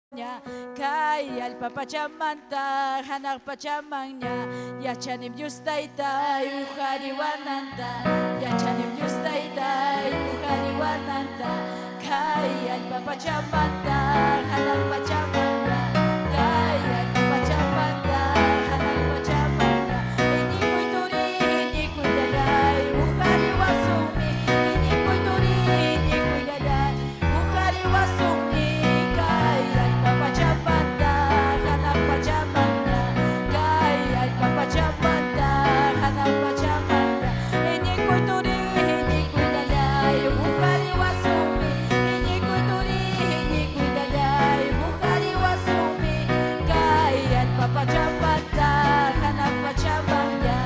Kay alpapachamanta hanak pachamanya yachanim yustaytay uhariwananta yachanim yustaytay uhariwananta kay alpapachamanta hanak pachamanya kay alpapachamanta hanak pachamanya inikoy turi inikoy lalay uhariwasumi inikoy turi inikoy lalay uhariwasumi kay alpapachamanta hanak pachamanya kay alpapachamanta hanak pachamanya inikoy turi inikoy lalay uhariwasumi inikoy turi inikoy lalay uhariwasumi kay alpapachamanta hanak pachamanya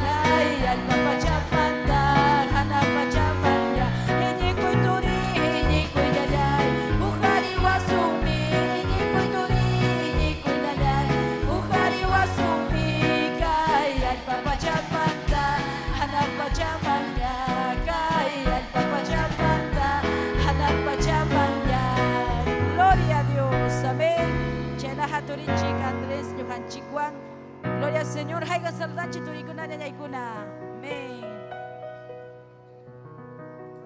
kay alpapachamanta hanak pachamanya inikoy turi inikoy lalay uhariwasumi inikoy turi inikoy lalay uhariwasumi kay alpapachamanta hanak pachamanya kay alpapachamanta hanak pachamanya. Gloria a Dios, amén. Chela haturinchik Andrés Yuhanchikwan. Gloria al Señor. Haiga saldanchi turikuna ñañaykuna. Amén.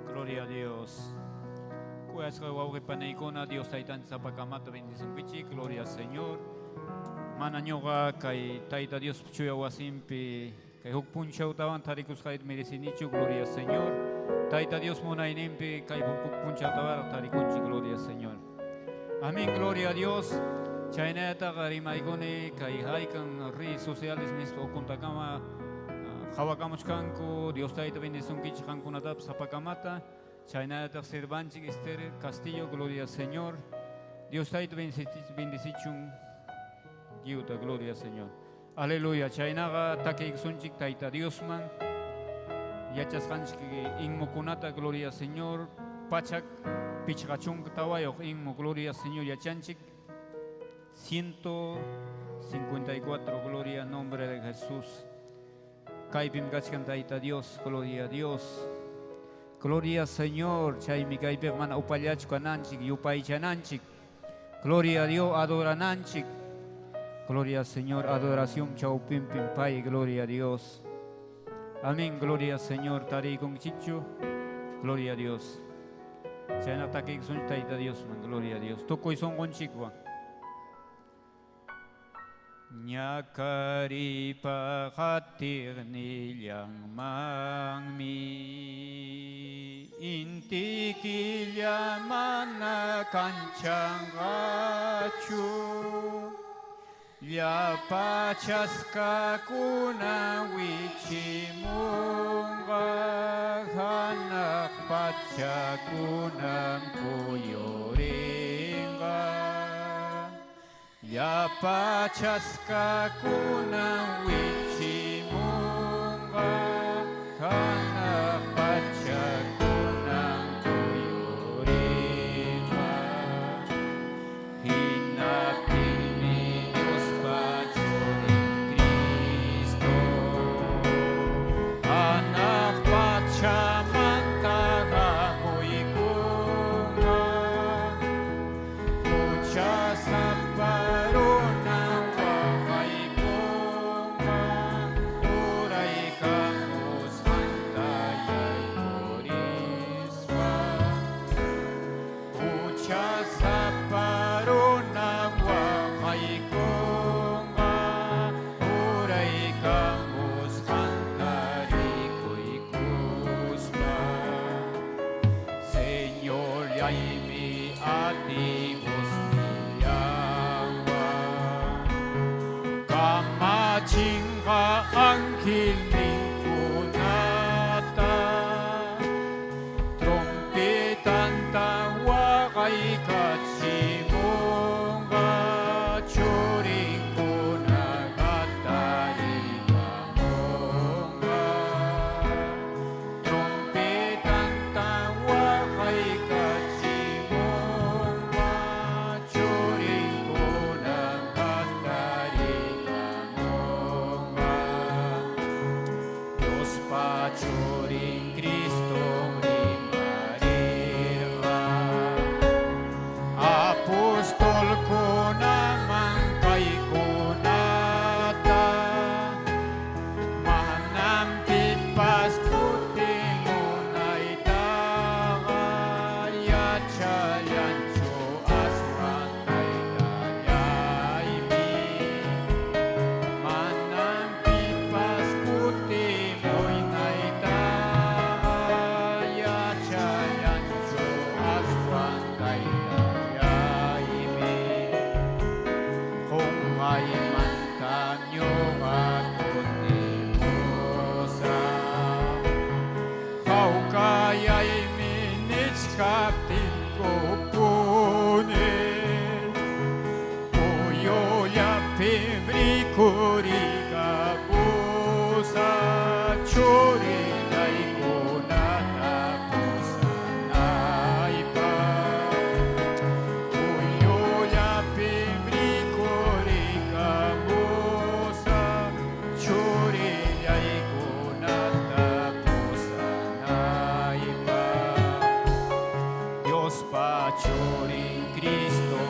Gloria a Dios. Kuyaska wauke paneikona Dios taitan zapakamata bendición kichi. Gloria al Señor. Mana ñoga kai taita Dios chuya wasimpi kai hukpuncha utawan tarikus kait merecinichu. Gloria al Señor. Taita Dios monainimpi kai hukpuncha utawan tarikunchi. Gloria al Señor. Amén. Gloria a Dios. Chayneta garimaigone kai haikan redes sociales mismo kontakama Hawakamuchkanku, Dios taita bendición kichi hankunatap zapakamata, Chaynata Cervanchik Esther Castillo, gloria al Señor. Dios taita bendicichun Giuta, gloria al Señor. Aleluya. Chaynaga take sunchik taita Diosman. Yachas hanchik inmokunata, gloria al Señor. Pachak pichachung tawayo inmo, gloria al Señor. Yachanchik 154, gloria al nombre de Jesús. Kaipim gachkan taita Dios, gloria a Dios. Gloria al Señor. Chaymi kaipim mana upallachka nanchik, yupaychananchik. Gloria a Dios, adorananchik. Gloria al Señor, adoración chaupim pimpay, gloria a Dios. Amén, gloria al Señor, tari con chicho, gloria a Dios. Chayna takik sun taita Dios, man, gloria a Dios. Tokoy son con chikwa. Nyakari pahatir nilyang mangmi inti kilyamana kancang acu ya pachaska kuna wichimunga hanak pachakunang kuyoringa ya pachaska kuna wichimunga kana pachakunang kuyuringa hinapili Dios pachorin Cristo anak pachamanta kamuikunga mucha saparona wakaipunga uray kamus handayay puriswa mucha saparona wakaipunga uray kamus handari kuikuspa Señor yaimi ati Kamachinga angkiling kunata Trompetan tawa kay kachimunga Churing kunagatari mamunga Trompetan tawa kay kachimunga Churing kunagatari mamunga kay mantanyo akutimusa kau kaya'y minits kaptin ko punin Uyoya pimri kuri kabusa chori dai kona tapusa naipa Uyoya pimri kuri kabusa chori dai kona tapusa naipa Dios pa chori Cristo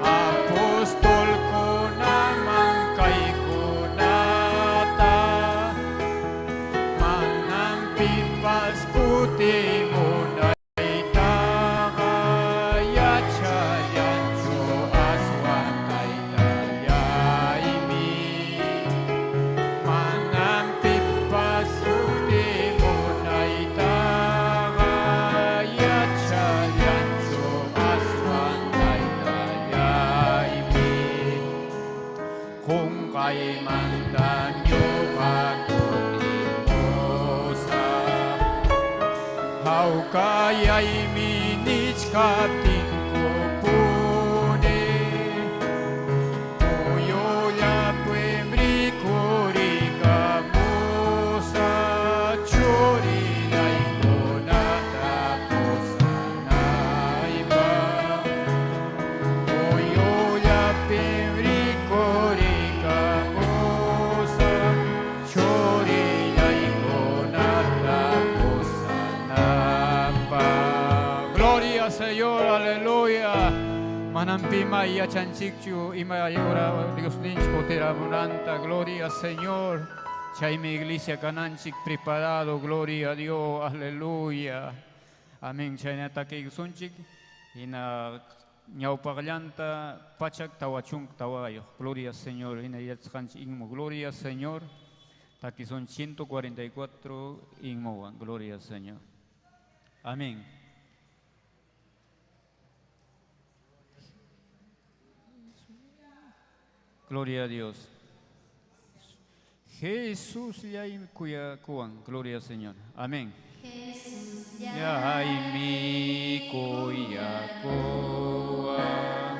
Apostol ko naman kay kunata Manampi pasputi mo na itakaya Chayan cho aswan ay tayaimi Manampi pasputi mo na itakaya Chayan cho aswan ay tayaimi Kung kay mandan nyo pagkutimusa Hau kaya'y minits kaptin ko pune Uyoya puemri kuri kamusa Chori dai ko natapos na iba Uyoya pemri kori kamusa chori dai ko natapos na pa Gloria Señor, aleluya Manampi maya chanchikchu imaya ora Dios linch potera monanta Gloria Señor Chay mi iglesia cananchik preparado Gloria a Dios, aleluya Amén chay natake sunchik ina ñawpaqllanta pachak tawachunk tawayo Gloria Señor ina yatsqanchik inmo Gloria Señor Taki son 144 inmowan Gloria Señor Amén Gloria a Dios Jesús yay kuya kuwan Gloria Señor Amén Yay mi kuya kuwan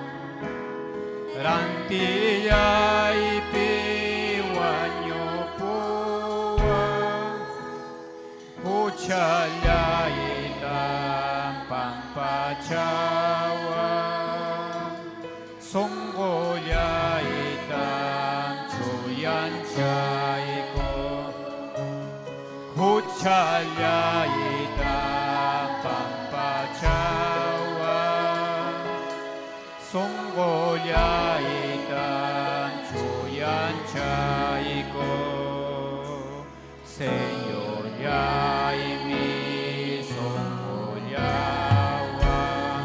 Ranti yay piwanyo puwan Uchayay pampachawan Songoyay chuyan chay ko Uchayay pampachawan Songoyay chuyan chay ko Señor yay mi songgoyawan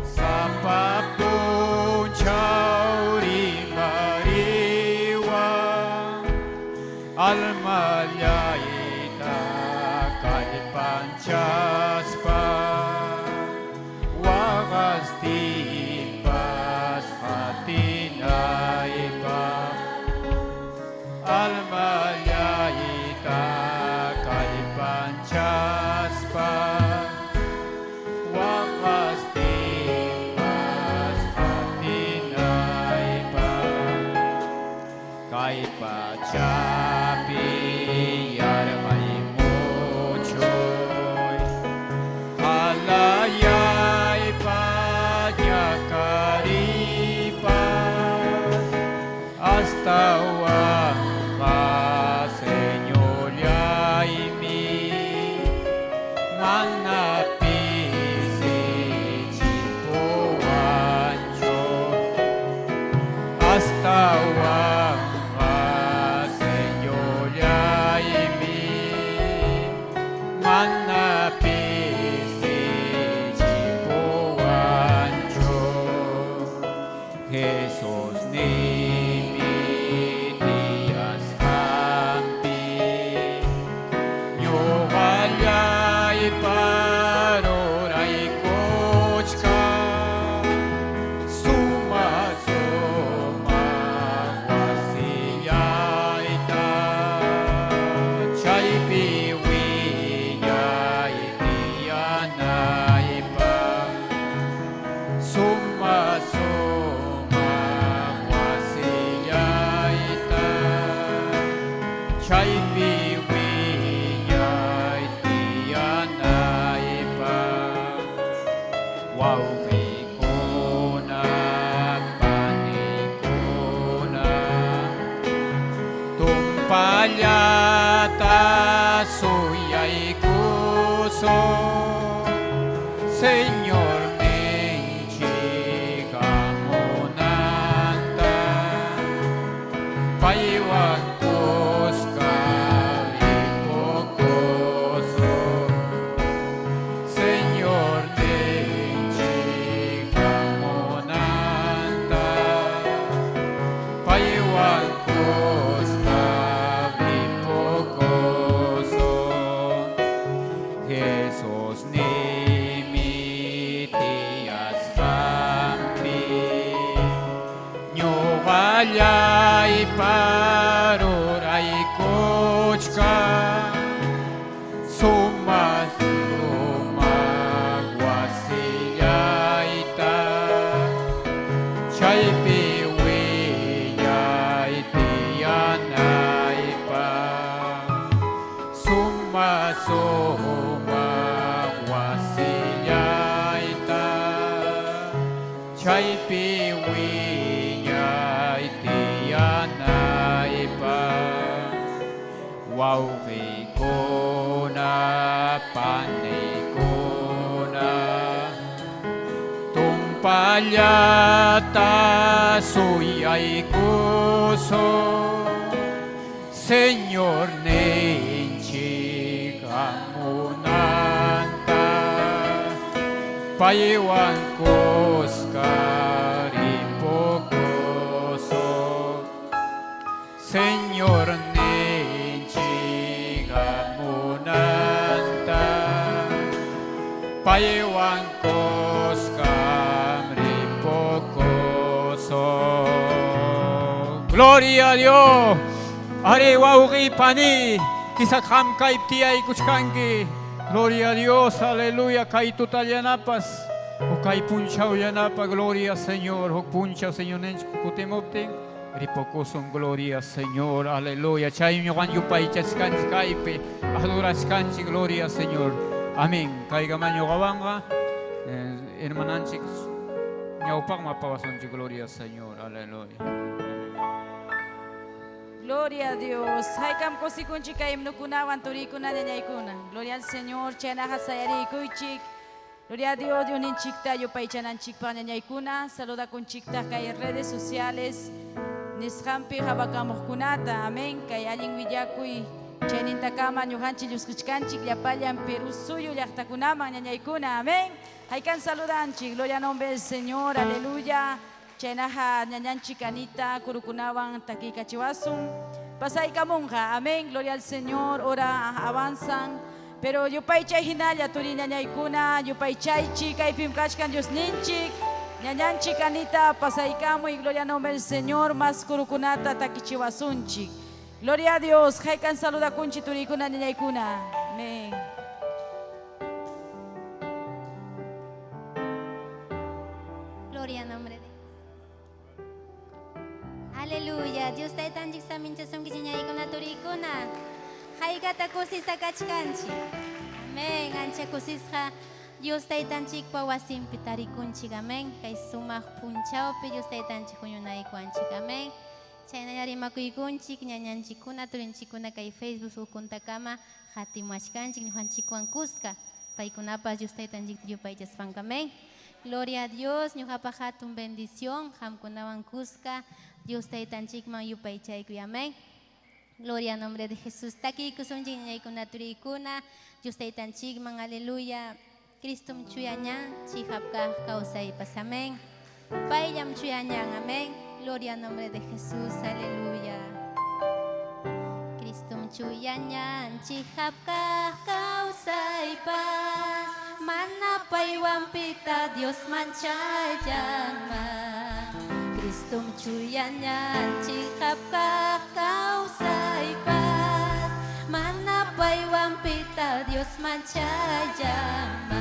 Sa papun chauri mariwan Alma yaita kay panchaspa Wagas tipas hatinay pa Alma yaita kay panchaspa Wagas tipas hatinay pa Kay pachapi yarmay muchoy Alayay pajak paliata suyay kuso Señor nenchi kamunanta paiwan kuska ipokoso Señor nenchi kamunanta paiwan kuska ipokoso Jesús Nyugalay paruray kochka Sumas lumagwasiyayta Chay piwiyay tiyanay pa Sumas lumagwasiyayta Chay piwiyay Wauhi kona panay kona Tumpalyata suyay kuso Señor nenchi kamunanta Paiwan kuska ripokoso Señor Paiwan koskam ripokoso Gloria a Dios Are waugi pani Kisakam kaiptiay kuchkanki Gloria a Dios Aleluya Kaitutallanapas O kaipunchao yanapa Gloria Señor O punchao Señor nench kutimopting Ripokoson Gloria Señor Aleluya Chay nyogan yupay chaskanch kaipe Adoraskanch Gloria Señor Amén. Kaigaman kawanga, hermananchik, nyaupak mapawason chi gloria Señor. Aleluya. Gloria a Dios. Haikam kosikunchi kaim nukunawan turikuna nyaykuna. Gloria al Señor. Chena hasayari kuichik. Gloria a Dios. Dios ninchikta yo paichanan chikpa nyaykuna. Saluda con chikta kay redes sociales. Nishampi habakamukunata. Amén. Kay alin willakuy. Cheninta kama nyuhanchi yuskichanchik yapallan Perú suyo llaqtakunaman ñañaykuna amén haykan saludanchik gloria al nombre del Señor aleluya chenaja ñañanchik anita kurukunawan takikachiwasun pasaykamunja amén gloria al Señor ora avanzan pero yupaychay hinalla turi ñañaykuna yupaychaychik kaypim kachkan Dios ninchik ñañanchik anita pasaykamuy gloria al nombre del Señor mas kurukunata takichiwasunchik Gloria a Dios. Haikan saluda kunchi turikuna niñaykuna. Amén. Gloria al nombre de Dios. Aleluya. Dios está tan jixamincha son niñaykuna turikuna. Haikata kusisa kachkanchi. Amén. Ancha kusisja. Dios está tan chikpa wasim pitarikunchi. Amén. Kay sumaj punchao pe Dios está tan chikuyunaykuanchi. Amén. Chaynayari makuykunchik ñañanchikuna turinchikuna kay Facebook ukuntakama hatimashkanchik ñujanchikwan kuska paykunapas Dios taytanchik yupaychaspanka amén. Gloria a Dios ñuqapa hatun bendición hamkunawan kuska Dios taytanchikman yupaychaykuy amén. Gloria al nombre de Jesús. Takiykusunchik ñaykuna turikuna Dios taytanchikman aleluya. Cristum chuyañan chihapkaj kawsaypas amén. Payllam chuyañan amén. Gloria al nombre de Jesús, aleluya. Cristum chuyañan chihapkaj kawsaypas mana paywampita Dios manchayanman. Cristum chuyañan chihapkaj kawsaypas mana paywampita Dios manchayanman.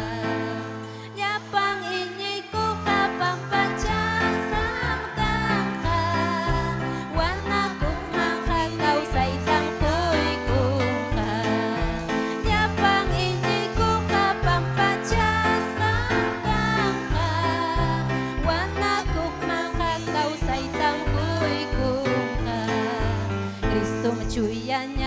Llapang iñiyku kapang panchasam kangka wanakuk mangka kawsaytam kuykuka. Llapang iñiyku kapang panchasam kangka wanakuk mangka kawsaytam kuykuka. Kristum chuyañan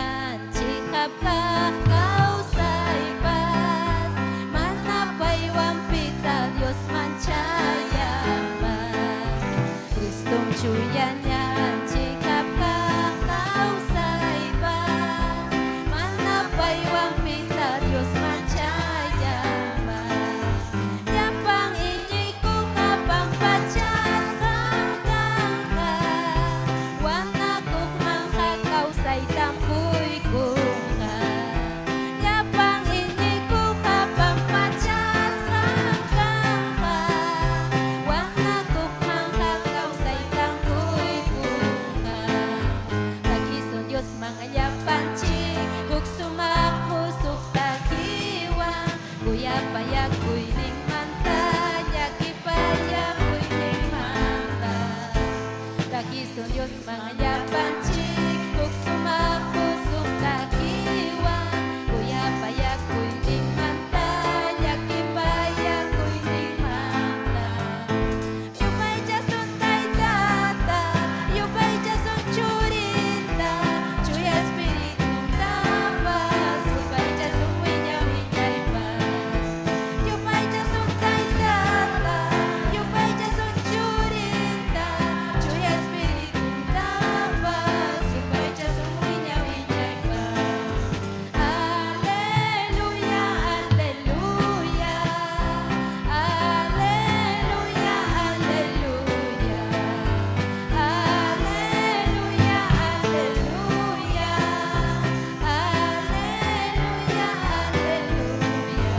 Diyos mancayaman Kristong chuyanyan Chikap kakausay ba Manapay wampita Diyos mancayaman Yapang inyo'y kukapang patyas kangkang ka Wana kukmang kakausay tampuy kuka Yapang inyo'y kukapang patyas kangkang ka Wana kukmang kakausay tampuy kuka Tagison Diyos mga yapancik Huksumak husuk takiwang Kuya payak kuy ning manta Yaki payak kuy ning manta Tagison Diyos mga yapancik Huksumak husuk takiwang Kuya payak kuy ning manta Yaki payak kuy ning manta Yupay jason tay tata Yupay jason churita Chuya espiritum tapas Yupay jason winya-winyay pa Yupay jason tay tata Yupay jason churita Chuya espiritum tapas Yupay jason winya-winyay pa Alleluia, alleluia Alleluia, alleluia Alleluia, alleluia Alleluia, alleluia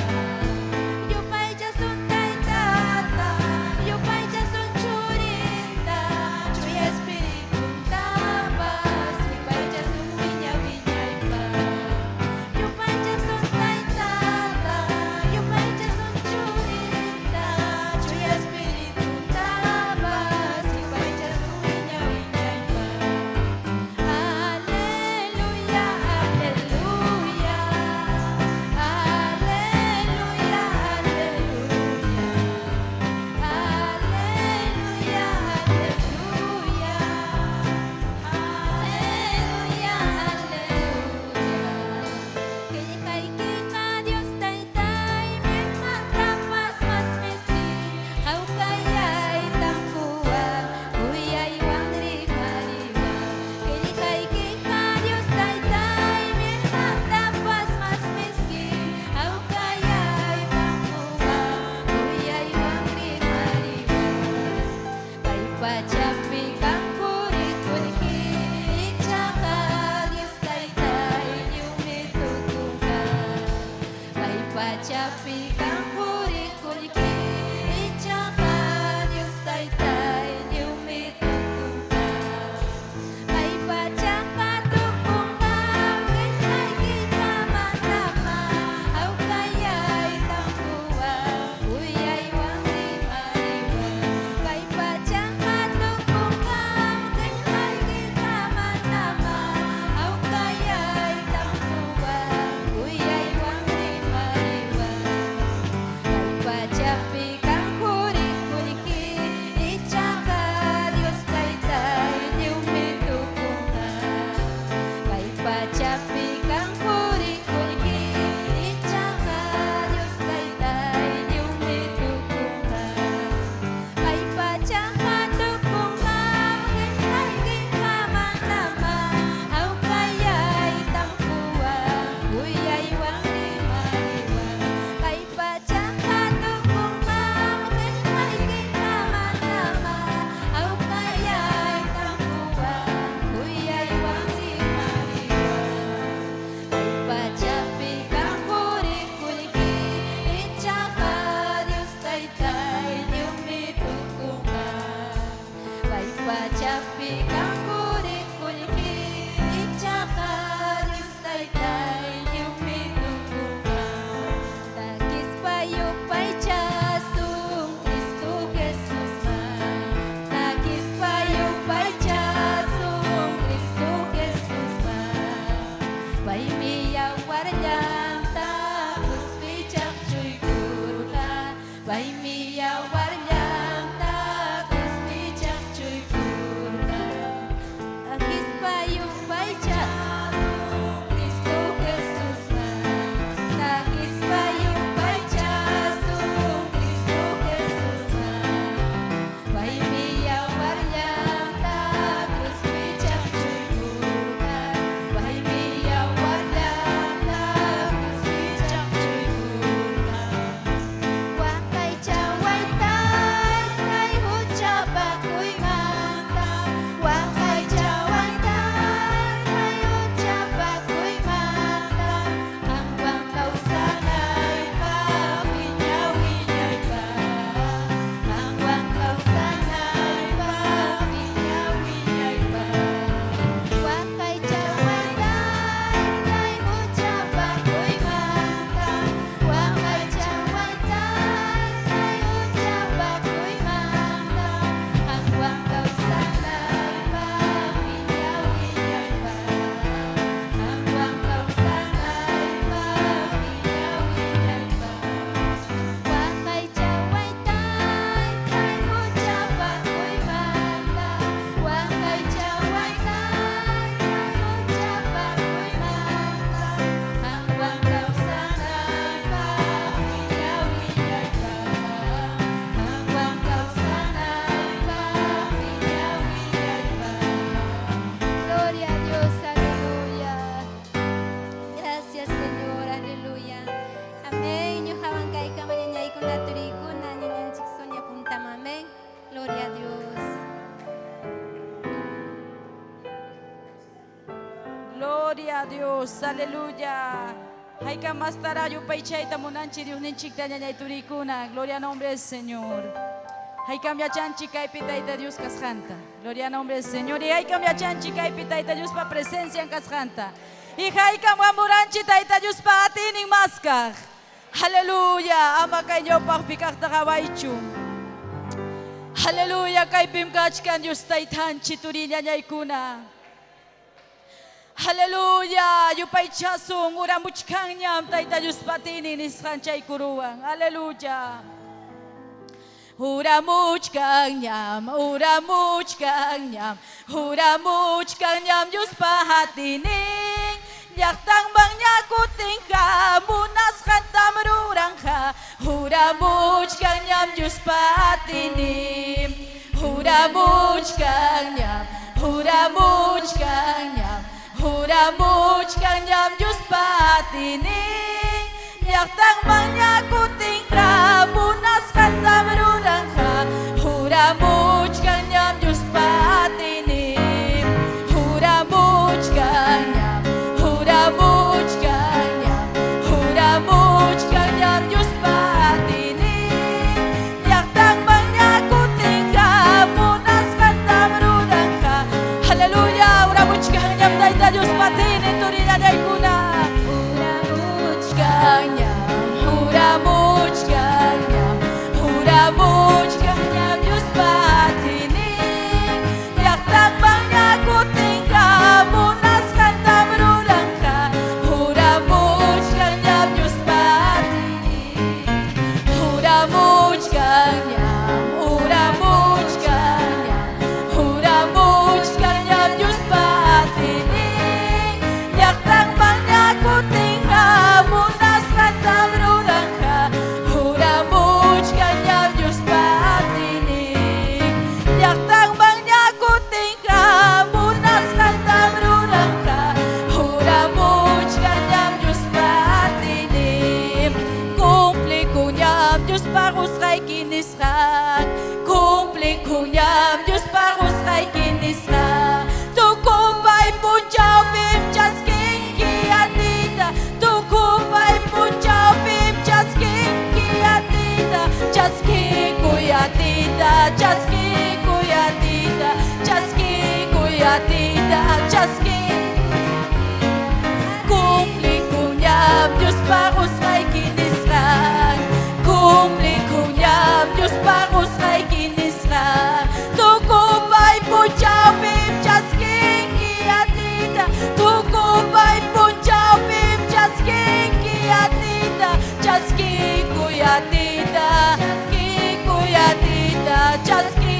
Yupay jason tay tata Yupay jason churita Chuya espiritum tapas Yupay jason winya-winyay pa Yupay jason tay tata Yupay jason churita Chuya espiritum tapas Yupay jason winya-winyay pa Alleluia, alleluia Alleluia, alleluia Alleluia, alleluia Alleluia, alleluia Kay kita Diyos taytay Minat tapas mas miski Kau kaya'y tangkuhan Kuya'y wang rima-rima Kay kita Diyos taytay Minat tapas mas miski Kau kaya'y tangkuhan Kuya'y wang rima-rima Kay pacapi kang kurik-kuriki Itsaka Diyos taytay Yumitutukan Kay pacapi kang kurik-kuriki Itsaka Gloria a Dios, aleluya. Haika mastara yupaychayta munanchi Dios ninchikta ñañay turikuna. Gloria al nombre del Señor. Haika miachanchi kaypi tayta Dios kasjanta. Gloria al nombre del Señor. Y haika miachanchi kaypi tayta Dios pa presencia en kasjanta. Y haika muamuranchi tayta Dios pa atinin maskaj. Aleluya. Ama kayo pa pikakta kawaichu. Aleluya. Kaypim kachkan Dios taytanchi turinya ñaykuna. Aleluya, yupay chasung uramuchkang nyam tayta Diyos patinin iskanchay kuruang. Aleluya. Uramuchkang nyam, uramuchkang nyam, uramuchkang nyam Diyos pahatining. Yaktang bang nyakuting ka, munas kantam rurang ka. Uramuchkang nyam Diyos pahatining. Uramuchkang nyam, uramuchkang nyam. Uramuchkang nyam Diyos patining. Yaktang manyakuting ka, munas kantam rurang ka. Uramuchkang nyam Diyos patining. Uramuchkang nyam, uramuchkang nyam, uramuchkang nyam Diyos patining. Yaktang manyakuting ka, munas kantam rurang ka. Hallelujah, uramuchkang nyam tayta Diyos patinin turinya ñaykuna. Uramuchkang nyam, uramuchkang nyam, uramuchkang nyam Diyos patinin. Yaktang manyakuting ka, munas kantam rurang ka. Uramuchkang nyam Diyos patinin. Uramuchkang nyam, uramuchkang nyam, uramuchkang nyam Diyos patining. Yaktang manyakuting ka, munas kantam rurang ka. Uramuchkang nyam Diyos patining. Yaktang manyakuting ka, munas kantam rurang ka. Uramuchkang nyam Diyos patining. Kumple ko nyam Diyos parus kay kinisran. Kumple ko nyam Diyos parus kay kinisran. Tukumpay punjaw pim just kinki atita. Tukumpay punjaw pim just kinki atita. Just kikuyatita, just kikuyatita, just kikuyatita, just kumple ko nyam Diyos parus kay kinisran. Kumple ko nyam Diyos parus kay kinisran. Tukumpay punjaw pim just kinki atita. Tukumpay punjaw pim just kinki atita. Just kikuyatita, just kikuyatita, just kikuyatita.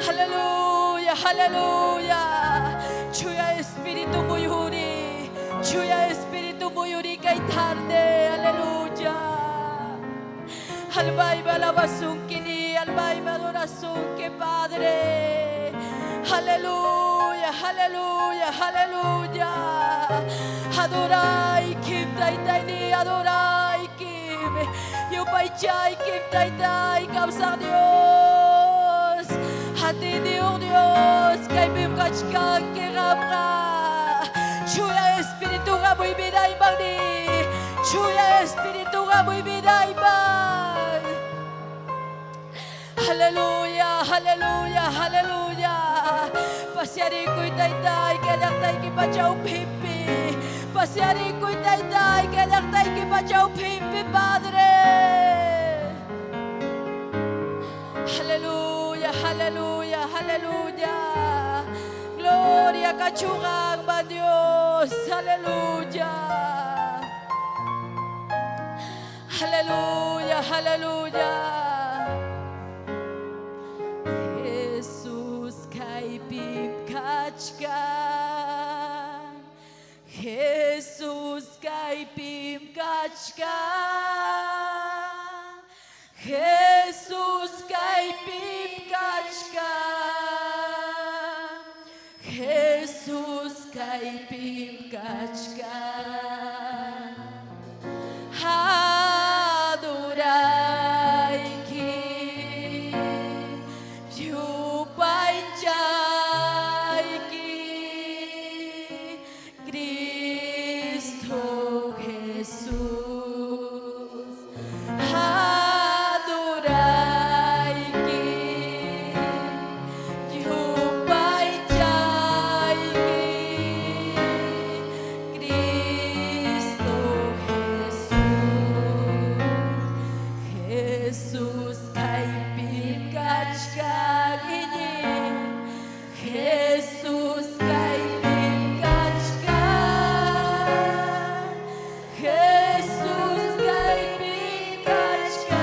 할렐루야 할렐루야 주야 Espiritu mo yuri 주야 Espiritu mo yuri kay tarde 할렐루야 Albay alabasun kini albay adoración que Padre Aleluya Aleluya Aleluya Adorai kim tay tay ni adorai kim Yo paychay kim tay tay kamsa Dios Hati Dios kay bimkachkan ke rabra Chuya Espiritu kamoy biday bang ni Chuya Espiritu kamoy biday bang Haleluya Haleluya Haleluya Pasyari ko'y taytay Kanak tay kipachaw pimpi Pasyari ko'y taytay Kanak tay kipachaw pimpi Padre Haleluya Haleluya Haleluya Gloria kachungang ba Diyos Haleluya Haleluya Haleluya Jesus kay pimkachkan Jesus kay pimkachkan Jesus kay pimkachkan Jesus kay pimkachkan Adorai ki Yupay chay ki Cristo Jesus Adorai ki Yupay chay ki Cristo Jesus kay pimkachkan Jesus kay pimkachkan Jesus kay pimkachkan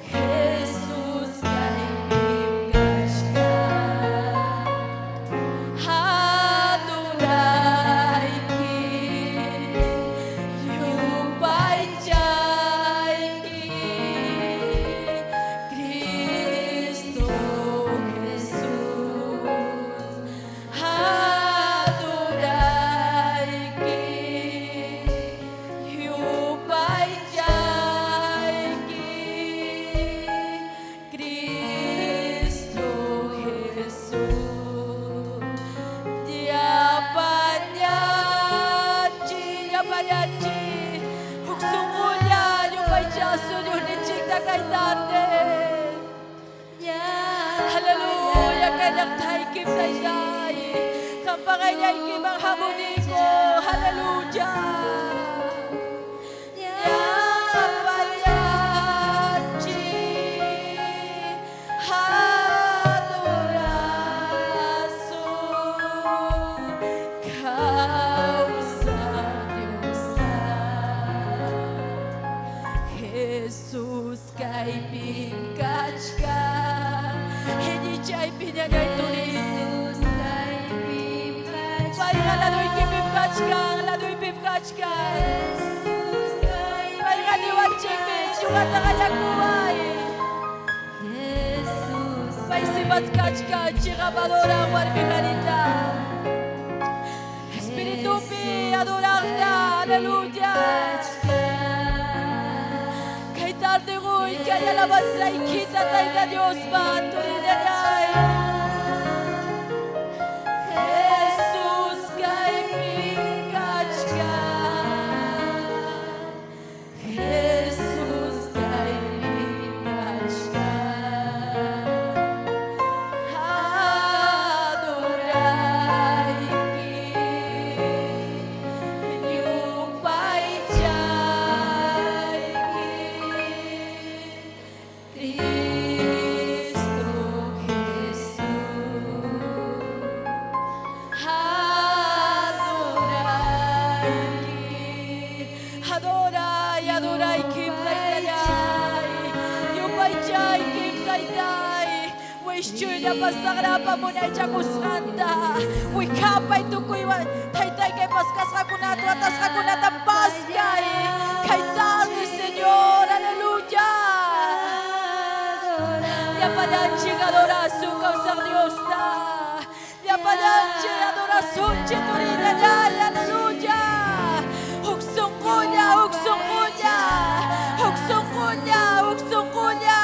Jesus kay pimkachkan Adorai ki Yupay chay ki Cristo Jesus Adorai ki Yupay chay ki Cristo Jesus Yapanyachi Huksungulya Yupay chaso Yunichik na kay tarde Hallelujah kay naktay kim taysay Kampangay niya ikim ang hamuni ko Hallelujah Yapanyachi Adorasun Causa Dios Jesus kay pimkachkan Hindi chay pinyagay tulis Pahinga ladoy kipimkachkan Ladoy pimkachkan Pahinga liwag chikbis Yung atakayakuay Paisibat kachkan Chikabadora warbiganita Espiritu pi adorarta Aleluya Kay tarde ko'y kay alabanza Ikita tayo na Diyos ba Tulinayay Jesus kay pimkachkan Jesus kay pimkachkan Adorai ki Yupay chay ki Cristo Istunya pasagrapa mo na ichakusranta. Wikapay tukoy wa taytay kay paskas kakunato atas kakunatang paskay. Kay tarde, Señor, aleluya. Yapadanchi adoración causa Dios da. Yapadanchi adoración chitorina ya, aleluya. Uksungkunya, uksungkunya, uksungkunya, uksungkunya.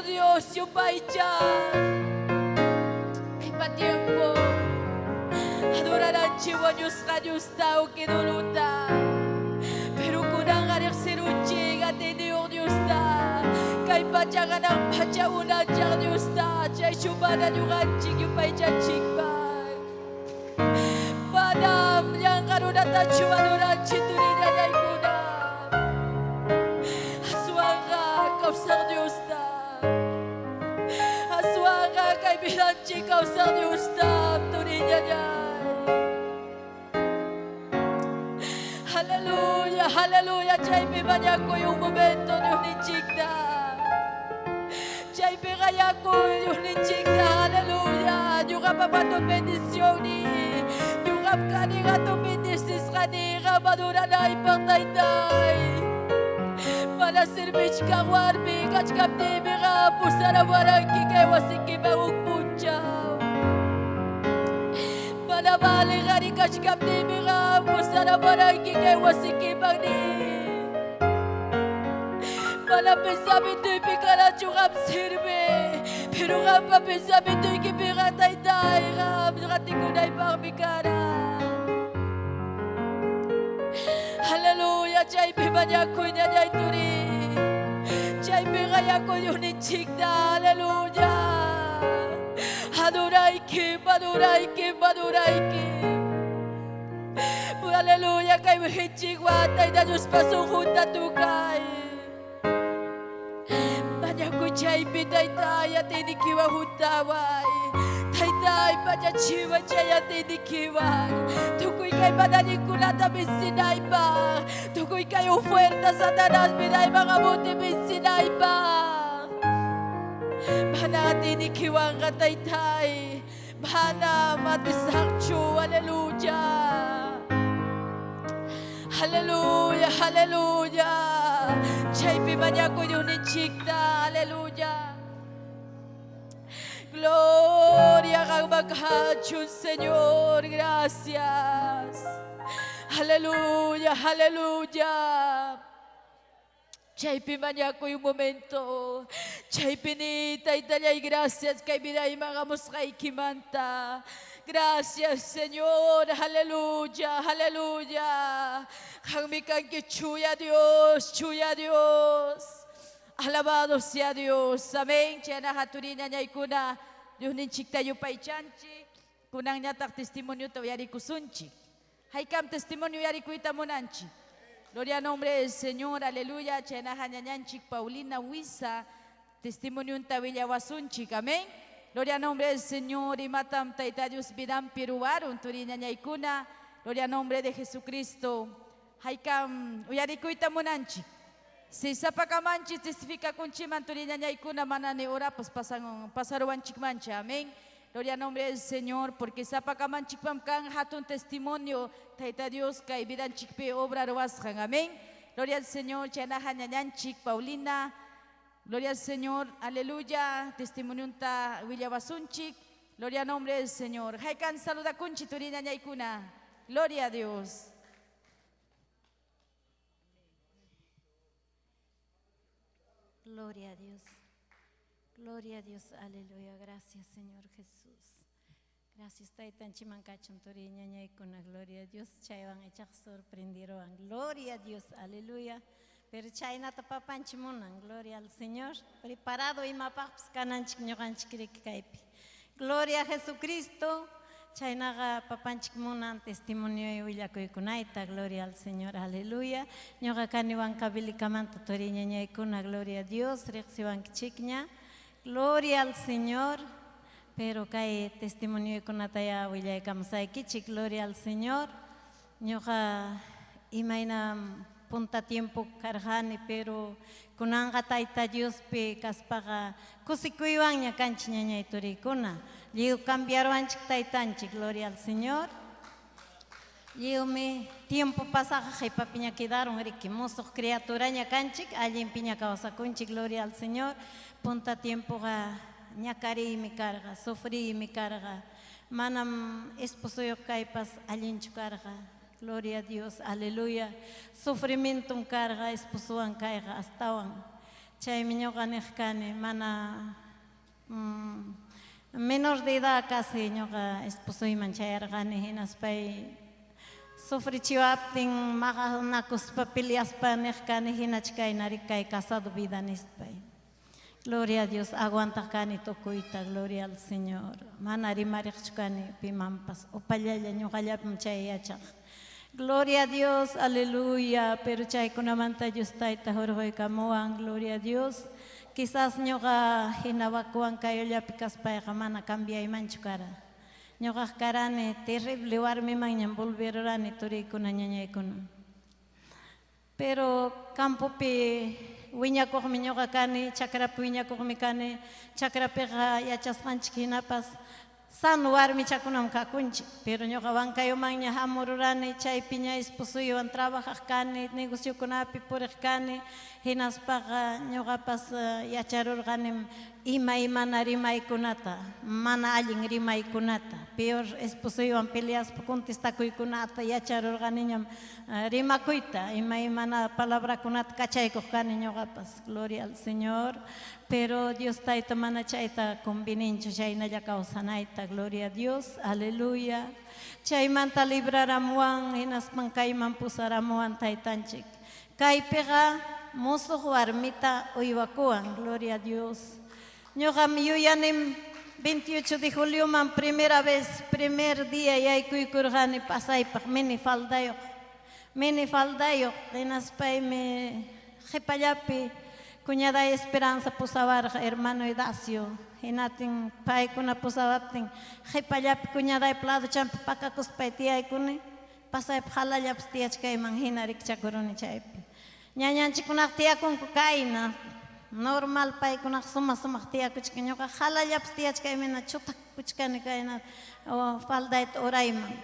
Dios, yung paitya. Ay patiempo. Adorarán chiwa Diyos ka Diyos tao kinuluta. Pero kunang anak sinuchi gatiniyo Diyos ta. Kay patya ka ng patya unang tiyak Diyos ta. Chay syubanan yung anchik yung paitya chikbay. Padam yang karunatan chiwa nuran chiturin ay kuna. Aswanga kausang Diyos ta. Aswanga kay binanchi kausang Diyos ta. Turin niya. Hallelujah, hallelujah. Chay pibanya ko yung momento ng ninchikta. Chay pibanya ko yung ninchikta. Hallelujah. Yung kapapatong bendisyon ni. Yung kapkani nga itong bendisis kani. Kamadura na ipagtaytay. Para servich ka warmi. Kachkap ni mga pusara warang kikewasik kimawag punchaw. Manabali ka ni kachkap ni mga pusara warang kikewasik kimang ni. Malapit sa amin do'y pikalat yung kap sirbe. Pero nga papit sa amin do'y kipiratay-tay. Ram, nakati ko na'y pakbikara. Hallelujah, chay pibanya ko niya niya ituri. Chay pigaya ko yung ninchikta. Hallelujah. Adoray Kim, adoray Kim, adoray Kim. Hallelujah, kay wihinchigwatay na Diyos pasungkot na tukay. Banyaku chay pitay-tay at inikiwa huntaway. Tay-tay panyachiwa chay at inikiwan. Tukoy kay mananing kulata minsinay pa. Tukoy kay ufuerta satanas minay mga buti minsinay pa. Mana at inikiwan ka tay-tay. Mana matisakcho. Hallelujah. Hallelujah, hallelujah. Chay pibanya ko yung ninchikta. Hallelujah. Gloria kang maghachun, Señor. Gracias. Hallelujah, hallelujah. Chay pibanya ko yung momento. Chay pinitay talyay gracias kay binay mga muskay kimanta. Gracias, Señor. Hallelujah, hallelujah. Kami kang chuya Dios, chuya Dios. Alabado sea Dios. Amén. Chena haturina niya ikuna. Dios ninchik tayo pa ichanchi. Kunang niya tak testimonyo to yari kusunchi. Hay kam testimonyo yari kuita monanchi. Gloria al nombre del Señor. Aleluya. Chena hanyanyanchik Paulina Wisa. Testimonyo tawilya wasunchik. Amén. Gloria al nombre del Señor y matam taita Dios bidam piruarun turinya nyaikuna. Gloria al nombre de Jesucristo. Haikam uyarikuita monanchi. Si sapakamanchi testifica kunchi manturinya nyaikuna manane ora pues pasaruan chikmancha. Amén. Gloria al nombre del Señor, porque sapakaman chikpam kan hatun testimonio, taita Dios, kay bidan chikpe obra roasjan. Amén. Gloria al Señor, chanahan yanchik, Paulina. Gloria al Señor, aleluya. Testimonio ta Villabasunchik. Gloria al nombre del Señor. Haikan saluda kunchi turina ñaykuna. Gloria a Dios. Gloria a Dios. Gloria a Dios. Aleluya. Gracias, Señor Jesús. Gracias, Taitan Chimancachon Toriña ñaykuna. Gloria a Dios. Chayvan echak sorprendieron. Gloria a Dios. Aleluya. Pero chayna tapapanchimunan. Gloria al Señor. Preparado y mapaps kananchik ñoganchik kaipi. Gloria a Jesucristo. Chaynaga papanchik munan testimonio y willakuykunaita. Gloria al Señor. Aleluya. Ñoga kaniwan kabilikamanta toriña ñaykuna. Gloria a Dios. Rexiwankichikña. Gloria al Señor. Pero kay testimonio kunataya willaykamsaykichik. Gloria al Señor. Ñoga imayna punta tiempo karjani, pero kunanga taita Dios pe kaspaga kusikuywan ña kanchi ñañay turikuna. Liu cambiaron taitanchi, gloria al Señor. Liu me tiempo pasaja papiña quedaron riquimosos criatura ña kanchik, allí piña kawasakunchi, gloria al Señor. Punta tiempo ga ñakari mi carga, sufrí mi carga. Manam esposo yo kaipas allí carga. Gloria a Dios, aleluya. Sufrimiento un carga, esposuan caiga, hasta chay miñoga nejkane, mana menor de edad casi ñoga esposo y manchayargane, hinas pay sufrichiwaptin maga nakus papilias pa nejkane, hinachkay narikay casado vida nispay. Gloria a Dios, aguanta cani tokuita, gloria al Señor. Manari marichkane, pimampas, opallaya ñoga yapim chayachak. Gloria a Dios, aleluya, pero chay kunamanta yustaita jorhoy kamuan, gloria a Dios. Quizás ñoga hinawakuan kayo llapikas payakamana cambia y manchukara. Ñoga karane terrible warmi mañan volverorani turikuna ñañaykuna. Pero campo pe wiñakokmi ñoga kani, chakrapi wiñakokmi kani, chakrapega yachasqanchik hinapas. San warmi chakunam kakunchi, pero ñoqa wankayo maña hamururani, chaypi ña esposuywan trabajaq kani, negocio kunapi puriq kani, hinaspaqa ñoqapas yacharurqanim imana rimaykunata, mana allin rimaykunata, peor esposuywan peleaspa contestakuykunata yacharurqaniñam rimakuyta, imana palabrakunata kachaykuq kani ñoqapas, gloria al Señor. Pero Dios taita mana chayta conveninchu chaynalla kawsanayta, gloria a Dios, aleluya. Chaymanta libraramuan, hinaspan kayman pusaramuan taytanchik. Kaypiqa musuq warmita uywakuan, gloria a Dios. Ñuqam yuyanim 28 de julio man primera vez, primer día yaykuykurqani pasaypaq mini faldayoq, hinaspaymi qhipallapi Cuñada Esperanza pusawarqa hermano Edacio, hinatin paykuna pusawaptin qhipallapi cuñada plado champi pakakuspay tiyaykuni, pasaypi halallapas tiyachkayman hina rikchakuruni chaypi. Ñañanchikkunaq tiyakunku kayna, normal paykunaq sumaq tiyakuchka, ñuqa halallapas tiyachkaymina chutakuchkani kayna faldayta urayman.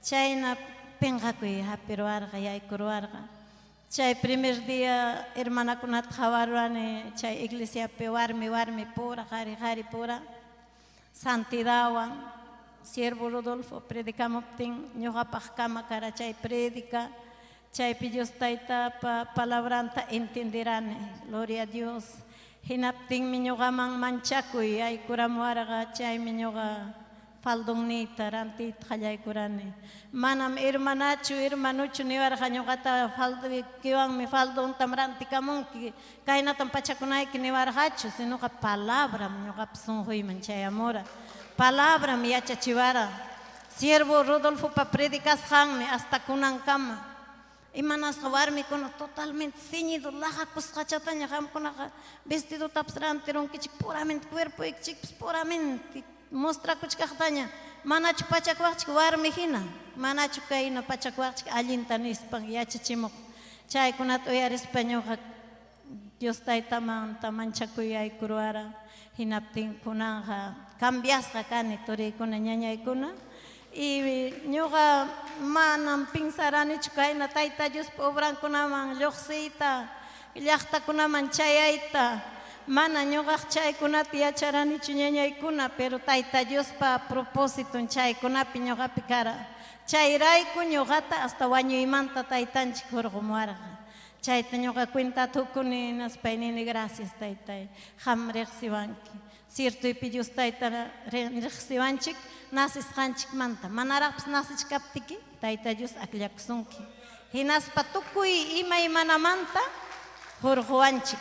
Chayna pinqakuy hapiruwarqa, yaykuruwarqa. Chay primer día hermana kunat jawarani chay iglesia pe warmi pura, jari pura, santidadwan, siervo Rodolfo predicamoptin, ñuqapaq kama kara chay predica, chay Dios taita palabranta entenderane, gloria a Dios. Hinaptin mi ñuqaman manchakuy aykuramuwarqa chay mi ñuqa faldonnita rantit qallaykurani. Manam hermanuchu niwarqa ñuqata kiwanmi faldontam rantikamunki, kaynatan pachakunayki niwarqachu, sinoqa palabram ñuqapas sunquyman chayamura. Palabram yachachiwara. Siervo Rodolfo pa predicasqanmi hasta kunankama. Imanasqa warmikuna totalmente ceñido, lajakusqachataña qamkunaqa vestido tapas rantirunkichik puramente cuerpo ikchikpis puramente mostrakuchkaqtaña manachu pachakwaqchik warmi hina, manachu kayna pachakwaqchik allinta nispan yachachimuq chaykunata uyarispa ñuqa Dios taytamanta manchakuy yaykurwara, hinaptin kunanqa cambiasqa kani turiykuna ñañaykuna y ñuqa manam pinsaranichu kayna Tayta Diospa obrankunaman lluqsiyta llaqtakunaman chayayta mana ñuqaq chaykunata yacharanichu ñañaykuna pero Tayta Diospa propósitun chaykunapi ñuqapi kara chayrayku ñuqata hasta wañuymanta Taytanchik hurqumuwarqa chayta ñuqa cuentata hukuni naspaynini gracias Taytay qam riqsiwanki ciertoypi Dios Tayta riqsiwanchik nasisqanchikmanta manaraqpas nasichkaptiki Tayta Dios akllakusunki hinaspa tukuy imaymanamanta hurquwanchik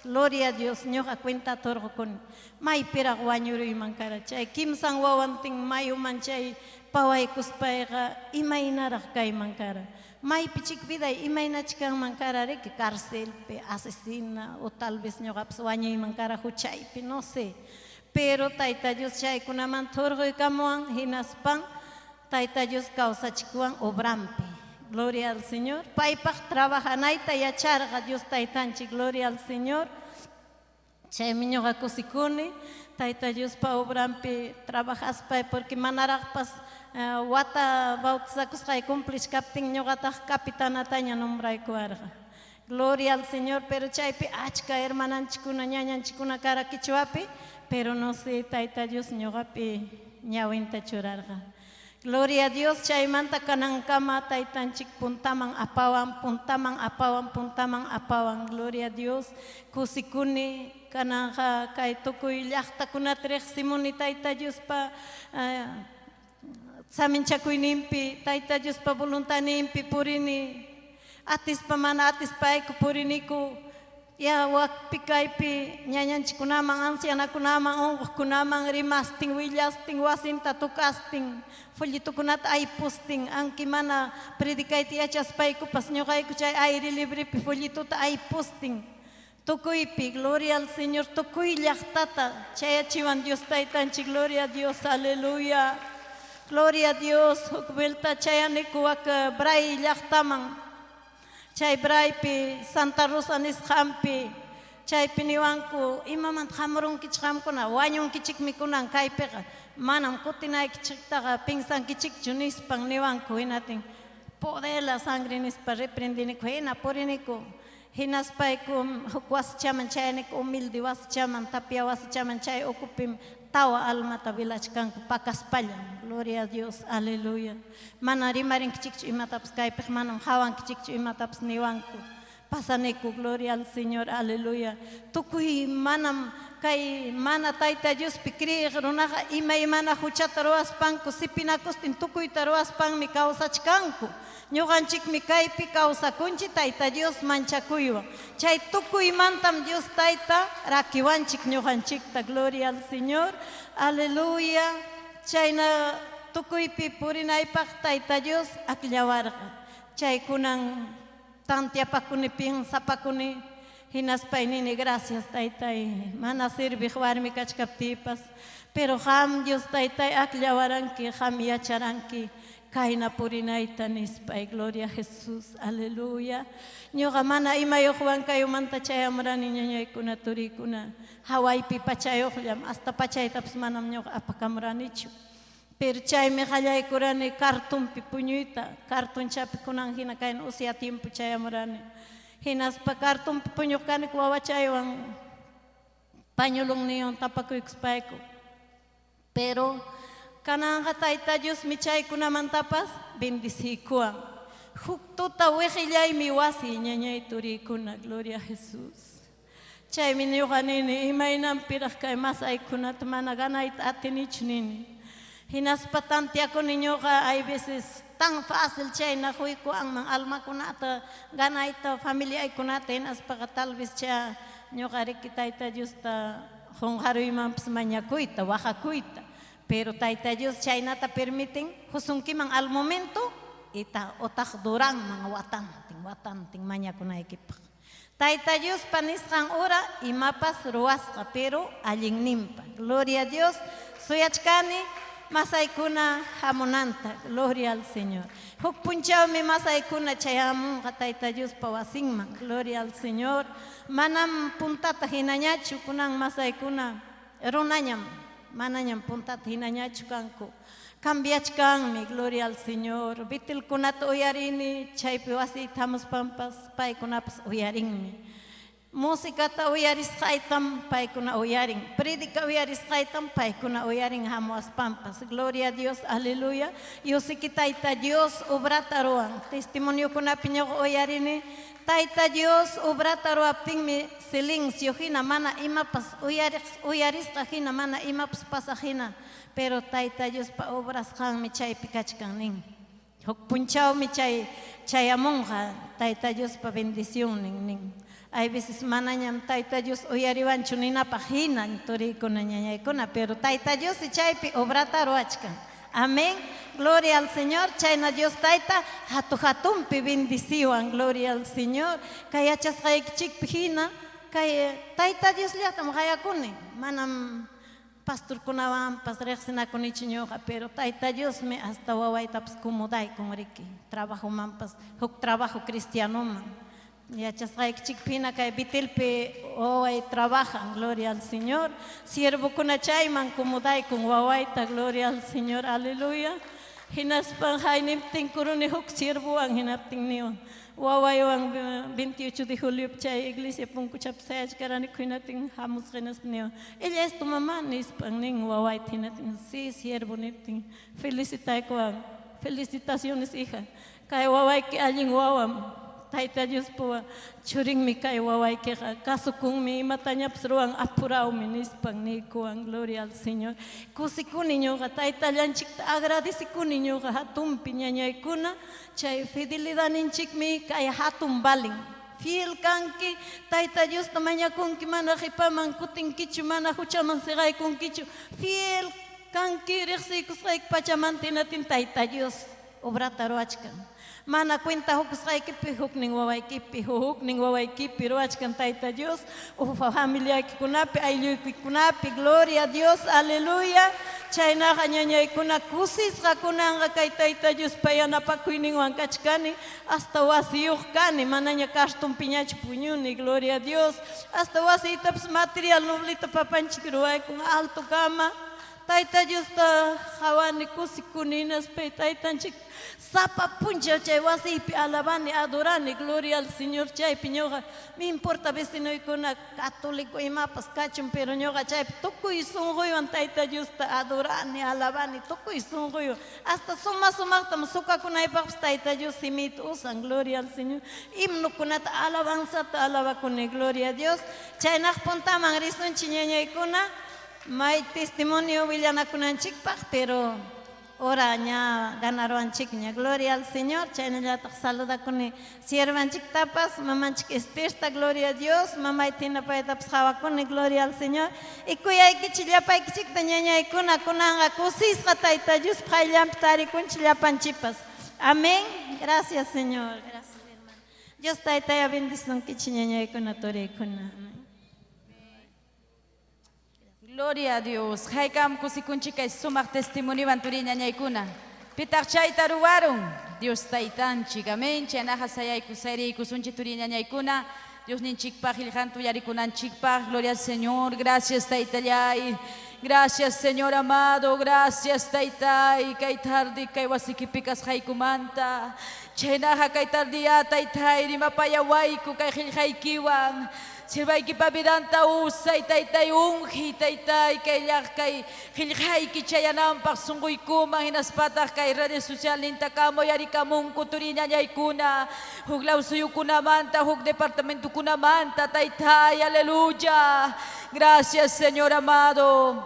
gloria a Dios ñuqa cuentata hurqukuni maypiraq wañuruyman kara chay kimsan wawantin mayuman chay pawaykuspayqa imaynaraq kayman kara maypi chikpiday imaynachkanman karariki cárcelpi asesina o tal vez ñuqapas wañuyman kara huchaypi no sé pero Tayta Dios chaykunamanta hurquykamuwan hinaspan Tayta Dios kawsachikuwan obrampi gloria al Señor paypaq trabajanayta yacharqa Dios Taytanchik gloria al Señor chaymi ñuqa kusikuni Tayta Diospa obrampi trabajaspay porque manaraqpas wata bautizakusqay cumplish kaptin ñuqataq capitanataña nombraykuwarqa gloria al Señor pero chaypi achka hermananchikuna ñañanchikuna kara kichwapi pero no sé Tayta Dios ñuqapi ñawinta churarqa gloria a Dios chaymanta kanankama Taytanchik puntaman apawan gloria a Dios kusikuni kananja kay tukuy llaqtakunata riqsimuni Tayta Diospa saminchakuyninpi Tayta Diospa voluntaninpi purini atispa mana atispayku puriniku ya wakpi kaypi ñañanchikunaman ancianakunaman unquqkunaman rimastin willastin wasinta tukastin follitukunata aypustin anki mana predikayta yachaspaykupas ñuqayku chay aire librepi follituta aypustin tukuypi gloria al Señor tukuy llaqtata chayachiwan Dios Taytanchik gloria a Dios aleluya gloria a Dios huk vuelta chayaniku waka Bray llaqtaman chay Braypi Santa Rosa nisqanpi chaypi niwanku imamanta hamurunkichik qamkuna wañunkichikmi kunan kaypiqa manam kutinaykichiktaqa pinsankichikchu nispan niwanku hinatin poder la sangre nispa reprendiniku hina puriniku hinaspayku huk wasichaman chayaniku humilde wasichaman tapia wasichaman chay ukupim tawa almata vilachkanku pakaspallan gloria a Dios aleluya mana rimarinkichikchu imatapas kaypiq manam hawankichikchu imatapas niwanku pasaniku gloria al Señor aleluya tukuy manam kay mana Tayta Diospi kriyiq runaqa imaymana huchata ruwaspanku sipinakustin tukuyta ruwaspanmi kawsachkanku ñuqanchikmi kaypi kawsakunchik Tayta Dios manchakuywan chay tukuymantam Dios Tayta rakiwanchik ñuqanchikta gloria al Señor aleluya chayna tukuypi purinaypaq Tayta Dios akllawarqa chaykunan tantiapakuni pinsapakuni hinaspaynini gracias Taytay mana sirviq warmi kachkaptipas pero qam Dios Taytay akllawaranki qam yacharanki kayna purinayta nispay gloria a Jesús aleluya ñuqa mana imayuq wankayumanta chayamurani ñañaykuna turiykuna hawaypi pachayuqllam hasta pachaytapas manam ñuqa apakamuranichu pero chaymi qallaykurani cartunpi puñuyta cartunchapi kunan hina kayna usya tiempo chayamurani hinaspa cartunpi puñuq kaniku wawachaywan pañulun niyon tapakuykuspayku pero kananja Tayta Dios mi chaykunamantapas bendicikuan huk tuta wejillaymi wasi ñañay turiykuna gloria a Jesús chaymi ñuqa nini imaynanpiraq kay masaykunata mana ganayta atinichu nini hinaspa tantiakuni ñuqa hay veces tan fácil chayna huykuanman almakunata ganayta familiaykunata hinaspaqa tal vez cha ñuqa riki Tayta Diosta qunqaruymanpas mañakuyta waqakuyta pero Tayta Dios chaynata permiten husunkiman al momento ita otaq duranman watantin mañakunaykipaq Tayta Dios panisqan hora imapas ruwasqa pero allinninpa gloria a Dios suyachkani masaykuna hamunanta gloria al Señor huk punchawmi masaykuna chayamunqa Tayta Diospa wasinman gloria al Señor manam puntata hinañachu kunan masaykuna runañam Mananyam puntat hinanyachkanku. Cambiachkanmi, gloria al Señor. Vitil kunat uyarini, chaypi wasi tamos pampas, paikunapas uyarinmi. Música ta uyaris kaitam, paikuna uyaring. Predica uyaris kaitam, paikuna uyaring hamuas pampas. Gloria a Dios, aleluya. Yo sé que taita Dios obrataroan. Testimonio kuna piño uyarini. Taita Dios obrataroa pingmi silencio hina mana imapas uyaris hina mana imapas pasajina. Pero taita Dios pa obras han mi chay pikachkanin. Hok punchao mi chay amonja. Taita Dios pa bendición ning. Hay veces mananyam taita Dios uyariwan chunina pagina tori kuna ñañay kuna, pero taita Dios y chaypi obrata roachkan. Amén. Gloria al Señor. Chayna Dios taita hatumpi bendición. Gloria al Señor. Kayachas kayakchik pagina kay taita Dios liatam kayakuni. Manam pastor kunawan pasrexina kunichiñoja, pero taita Dios me hasta wawaitaps kumuday con riki. Trabajo mampas, huk trabajo cristiano man. Ya chasraik chikpina kay bitilpe hoy trabajan, gloria al Señor. Siervo kuna chayman kumuday con wawaita, gloria al Señor, aleluya. Hinaspan hainiptin kuruni huk siervo ang hinapting niyo. Wawayang 28 de julio chay iglesia punku chapsayach karani kuinating hamus renas niyo. Ella es tu mamá nispang ning waway tinating si siervo nipting. Felicitay ko ang. Felicitaciones hija. Kay waway ki aling wawam. Taita Dios po churing mi kay waway kaya kaso kung mi matanya psruang apurao minispang ni ko ang gloria al Señor. Kusi kuninyo ka taita lanchik agradeci kuninyo ka hatum pinyanyay kuna chay fidelidad ninchik mi kay hatum baling. Fiel kanki taita Dios tamanya kung kimana kipaman kuting kichu mana huchaman sigay kung kichu. Fiel kanki reksikus kay pachamantin natin taita Dios obrata roachkan. Mana cuenta huk sai kipi huk ning waway kipi roach kan taita Dios o familia ki kunapi ayllu ki kunapi gloria a Dios aleluya chayna ñañay kuna kusis ka kunanga kay taita Dios payana pakuining wan kachkani hasta wasiyuq kani mananya kastum piñach puñuni gloria a Dios hasta wasitaps material nublita papanchik ruay kun alto cama taita Dios ta hawani kusikuninas pe taitanchik Sapa puncha chay wasipi alabani adorani gloria al Señor chay piñoja me importa vecino y con católico y mapas cachum pero ñoga chay toco y son hoyo antaita Dios ta adorani alabani toco y son hoyo hasta suma tam suka kuna y paps taita Dios simit usan gloria al Señor himno kunata alabanza ta alaba con gloria a Dios chay nak ponta mangrison chiñeña y kuna may testimonio villana kunan chikpak pero Oranya ganaron chiknya gloria al Señor chayna ya tak saluda kuni siervan chik tapas mamanchik estesta gloria a Dios mamay tina pa tapas hawa kuni gloria al Señor ikuyay kichillapay kichik tañaña ikuna kunanga kusis taita Dios paylam tari kun chillapan chipas amén gracias Señor gracias hermano Dios taita ya bendición kichiñaña ikuna tori ikuna Gloria a Dios. Haikam kusikunchi kay sumak testimonio banturinya ñaykuna. Pitak chay taruwaron. Dios taitanchik. Amén. Chaynaja sayay kusayri kusunchi turinya ñaykuna. Dios ninchikpaj ilhantu yarikunanchikpaj. Gloria al Señor. Gracias taitallay. Gracias Señor amado. Gracias taitay. Kay tardi kay wasikipikas haykumanta. Chaynaja kay tardiya taitay. Rimapayawayku kay hilhaykiwan. Sirvay ki pabidanta usay taytay unghi taytay kay hilhayki chayanampak sunguy kumang hinaspatak kay redes social ninta kamo yari kamong kuturinya ñaykuna huglaw suyo kunamanta hug departamento kunamanta taytay aleluya gracias Señor amado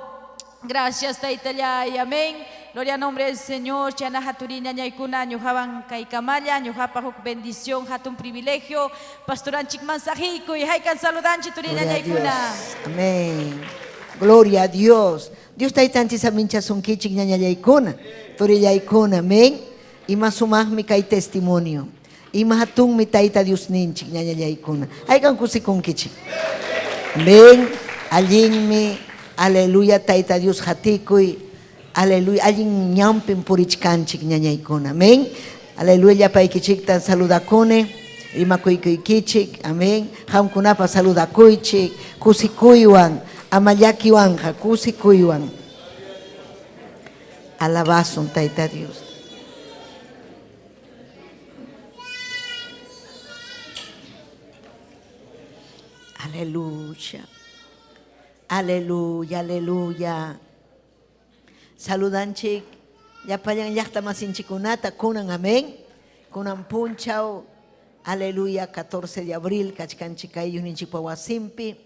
gracias taytallay amén gloria al nombre del Señor chana haturinya ñaykuna ñujaban kay kamalla ñujapa huk bendición hatun privilegio pastoranchik mansajiko y haykan saludanchi turinya ñaykuna amén gloria a Dios Dios taitanchi samincha sunkichik ñañallaykuna turillaykuna amén ima sumaqmi kay testimonio ima hatunmi tayta Dios ninchik ñañallaykuna haykan kusikunkichik amén allinmi aleluya tayta Dios hatikuy aleluya allin ñampin purichkanchik ñañaykuna amén aleluya paykichikta saludakune rimakuykichik amén hamkunapa saludakuychik kusikuywan amallakiwanja kusikuywan Alabazón, Taita Dios. Aleluya. Aleluya, aleluya. Saludanchik. Ya payan ya está más hinchikunata, kunan amén. Kunan punchao. Aleluya, 14 de abril, kachkanchikay yuninchipawasimpi.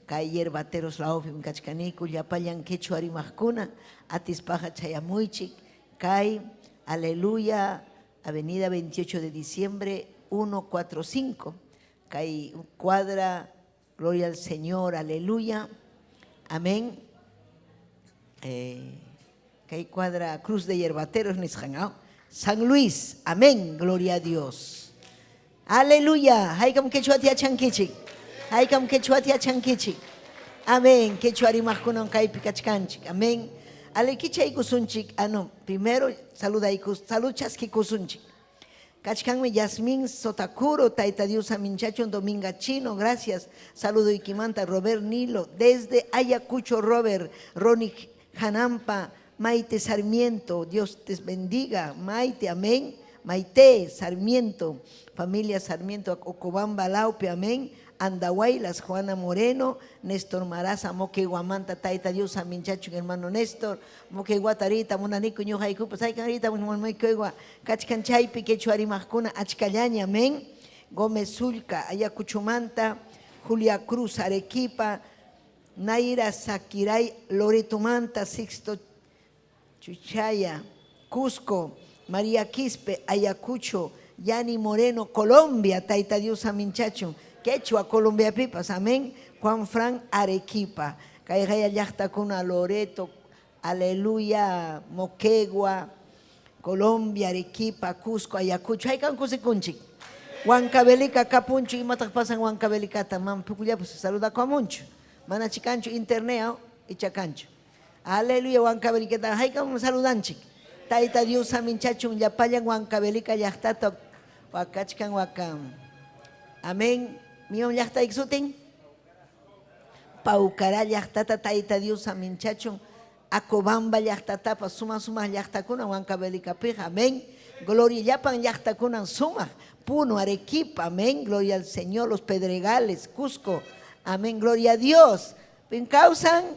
Kay yerbateros laofim kachkaniku, ya payan quechua arimajkuna. Atispaja chayamuychik. Kay, aleluya, avenida 28 de diciembre, 145. Kay cuadra, gloria al Señor, aleluya. Amén. Kay cuadra Cruz de Yerbateros, Nisjangao. San Luis, amén, gloria a Dios. Aleluya. Haikam quechuatia chankichik. Haikam quechuatia chankichik. Amén. Quechuarimajkunan kay pikachkanchik. Amén. Alekicha ikusunchik. No, primero saluda ikus, salud chaskikusunchik. Kachkanme Yasmín Sotakuro, Taita Dios Aminchachon Dominga Chino, gracias. Saludo Ikimanta, Robert Nilo, desde Ayacucho, Robert, Ronnie Hanampa, Maite Sarmiento, Dios te bendiga, Maite, amén. Maite Sarmiento, familia Sarmiento, Ocobamba Laupe, amén. Andahuaylas, Juana Moreno, Néstor Maraza, Moqueguamanta, Taita Dios Aminchacho, hermano Néstor, Moqueguatarita, Monanico, Ñuhaicupa, Saicanrita, Moquegua, Cachcanchaipi, Quechuarimajcuna, Achcallaña, amén. Gómez Zulca, Ayacuchumanta, Julia Cruz, Arequipa, Naira Saquiray, Loreto Manta, Sixto Chuchaya, Cusco, María Quispe, Ayacucho, Yani Moreno, Colombia, Taita Dios Aminchacho, Quechua, Colombia Pipas, amén. Juan Fran, Arequipa, Caigaya Yachtacuna, Loreto, aleluya, Moquegua, Colombia, Arequipa, Cusco, Ayacucho, hay can Cusicunchi. Huancabelica, Capuncho, y matas pasan Huancabelica, tamam, Pucuya, pues saluda con mucho. Manachicancho, Interneo y Chacancho. Aleluya, Huancabelica, hay can saludanchi. Taita Dios Aminchacho, Yapayan, Huancabelica, Yachtato, Huacachcan, Huacam. Amén. Mion yachta ixutin. Paucará yachtata Taita Dios Aminchacho. Acobamba yachtata, suma yachtakuna, Huancabelica, pija. Amén. Gloria yapan yachtakuna, suma. Puno, Arequipa, amén. Gloria al Señor, los Pedregales, Cusco. Amén. Gloria a Dios. ¿Pincausan?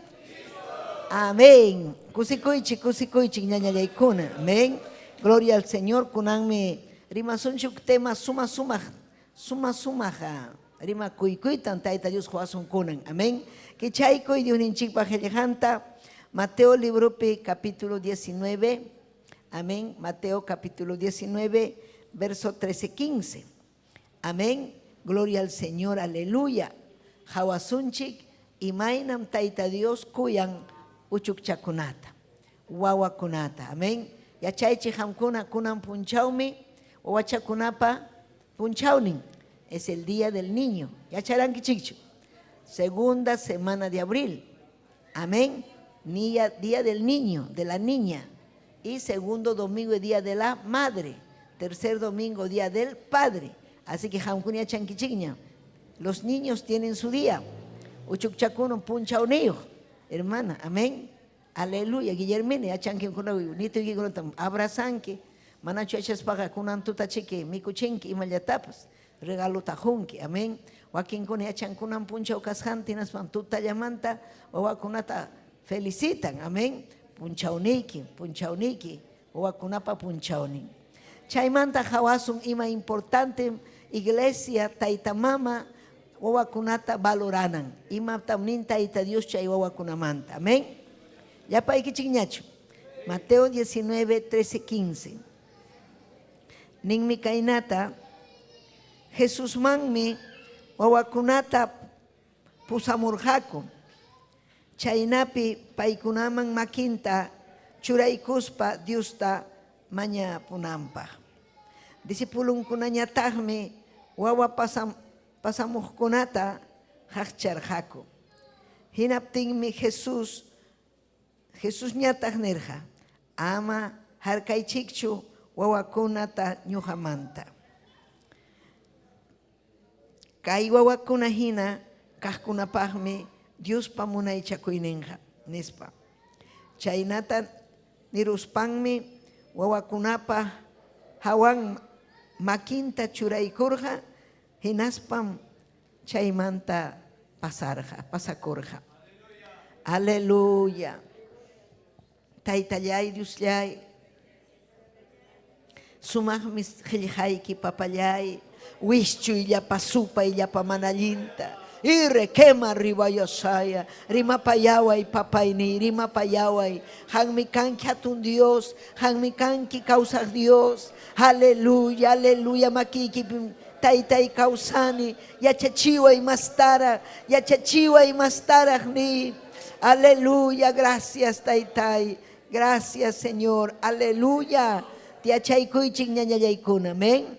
Amén. Kusikuichi, ñañayaykuna. Amén. Gloria al Señor, kunanme. Rimasunchuk tema suma. Rima kuikuitan Taita Dios Juasun kunan. Amén. Que chaiko y Dios ninchikpa jelejanta. Mateo libro capítulo 19. Amén. Mateo capítulo 19, verso 13-15. Amén. Gloria al Señor. Aleluya. Hawasunchik y mainam Taita Dios kuyan uchukchakunata. Wawakunata. Amén. Yachaichi hamkuna kunan punchaumi. Owachakunapa punchaunin. Es el día del niño. Yacharanki chicho. Segunda semana de abril. Amén. Día del niño, de la niña. Y segundo domingo, día de la madre. Tercer domingo, día del padre. Así que hamkunia chanquichiña. Los niños tienen su día. Uchukchakuno punchauneo. Hermana, amén. Aleluya. Guillermine, achanque nito y abrazanque. Manacho echas paga kunan tuta chique, mikuchinki y malyatapas. Regalo tajunki, amén. Joaquín con echan kunan puncha ocasjantinas pantuta llamanta, o vacunata felicitan, amén. Punchauniki, o vacunapa punchauni. Chaimanta jawasun ima importante iglesia taitamama, o vacunata valoranan. Ima tamnin taita Dios chay o vacunamanta, amén. Ya pa ikichignacho. Mateo 19, 13-15. Ninmi kainata, Jesús manmi, wawakunata pusamurjako. Chainapi paikunaman makinta, churaikuspa Diusta maña punampa. Disipulun kunanyatahmi, wawa pasamujkunata hachcharjako. Hinaptingmi Jesús ñatah nerja, ama harkaichikchu, wawakunata ñuhamanta. Kay wawakuna hina kahkunapahmi Dios pamunay chakuinenja, nispa. Chaynata niruspanmi wawakunapa hawan makinta churaykurqa hinaspam chaymanta pasakurqa. Aleluya. Taytallay Diosllay, sumaqmi qillqayki papallay, wishchuy llapa supay llapa mana allinta, irrequema ribayasaya, rimapayaway papayni, rimapayaway, hanmi kanki hatun Dios, hanmi kanki kawsaq Dios, aleluya, aleluya, makiki taytay kawsani, yachachiway mastaraq ni, aleluya, gracias taytay, gracias Señor, aleluya, tiachaykuychik ñañallaykuna, amén,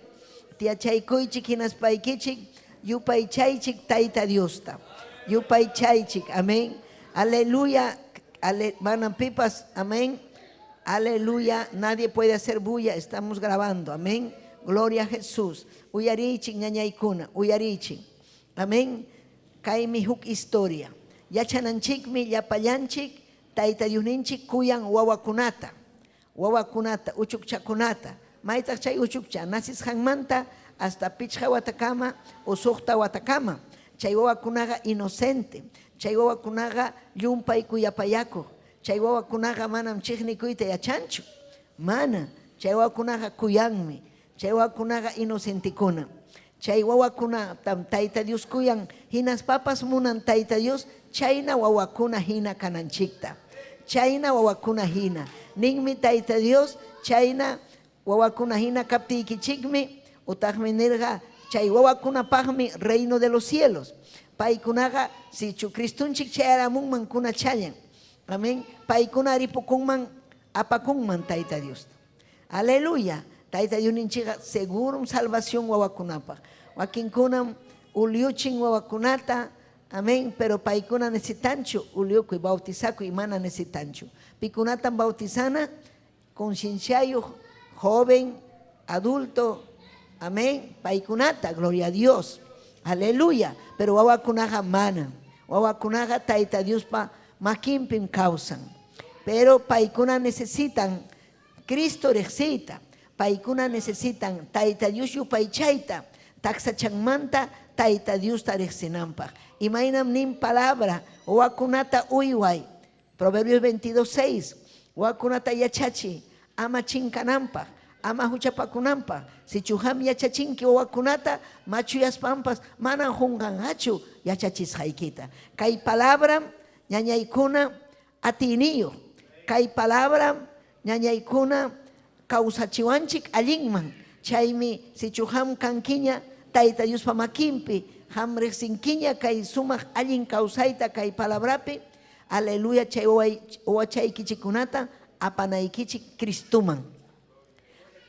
tiachaykuychik hinaspaykichik, yupaychaychik tayta Diosta, yupaychaychik, amén, aleluya, manan pipas, amén, aleluya, nadie puede hacer bulla, estamos grabando, amén, gloria a Jesús, uyarichik ñañaykuna, uyarichik, amén, kaymi huk historia, yachananchikmi llapallanchik, tayta Diosninchik kuyan wawakunata, uchukchakunata, maytaq chay uchukcha, nasisqanmanta hasta pichqa watakama o suqta watakama, chay wawakunaqa inocente, chay wawakunaqa llumpay kuyapayakuq, chay wawakunaqa manam chiqnikuyta yachanchu, mana, chay wawakunaqa kuyanmi, chay wawakunaqa inocentikuna, chay wawakuna tayta Dios kuyan, hinaspapas munan tayta Dios, chayna wawakuna hina kananchikta, chayna wawakuna hina, ninmi tayta Dios, chayna wawakuna hina kaptiykichikmi, utaqmi nirqa, chay wawakunapaqmi reino de los cielos, paykunaqa sichu Cristunchik chayaramunman kuna chayan, amén, paykuna ripukunman apakunman tayta Dios, aleluya, tayta Diosninchikqa seguro salvación wawakunapaq, wakinkunam uliuchin wawakunata, amén, pero paykuna necesitanchu uliukuy bautizakuy mana necesitanchu, pikunatan bautizana concienciayo, joven, adulto, amén, paykunata, gloria a Dios, aleluya, pero wawakunaqa mana, wawakunaqa tayta Dios pa makinpim causan, pero paykuna necesitan, Cristo recita, paykuna necesitan tayta Dios yupaychayta, taksachanmanta tayta Dios tareqsinanpaq, imaynam nin palabra, wawakunata uyway, Proverbios 22:6, wawakunata yachachi, ama chinkananpaq, ama huchapakunanpaq, sichuham yachachinki wawakunata, machuyaspanpas, manan hunqanqachu yachachisqaykita, kay palabra ñañaykuna atiniyo, kay palabra ñañaykuna kawsachiwanchik allinman, chaymi sichuham kankiña tayta Diospa makinpi, ham riqsinkiña kay sumaq allin kawsayta kay palabrapi, aleluya, chay wawachaykichikunata apanaykichik Cristuman,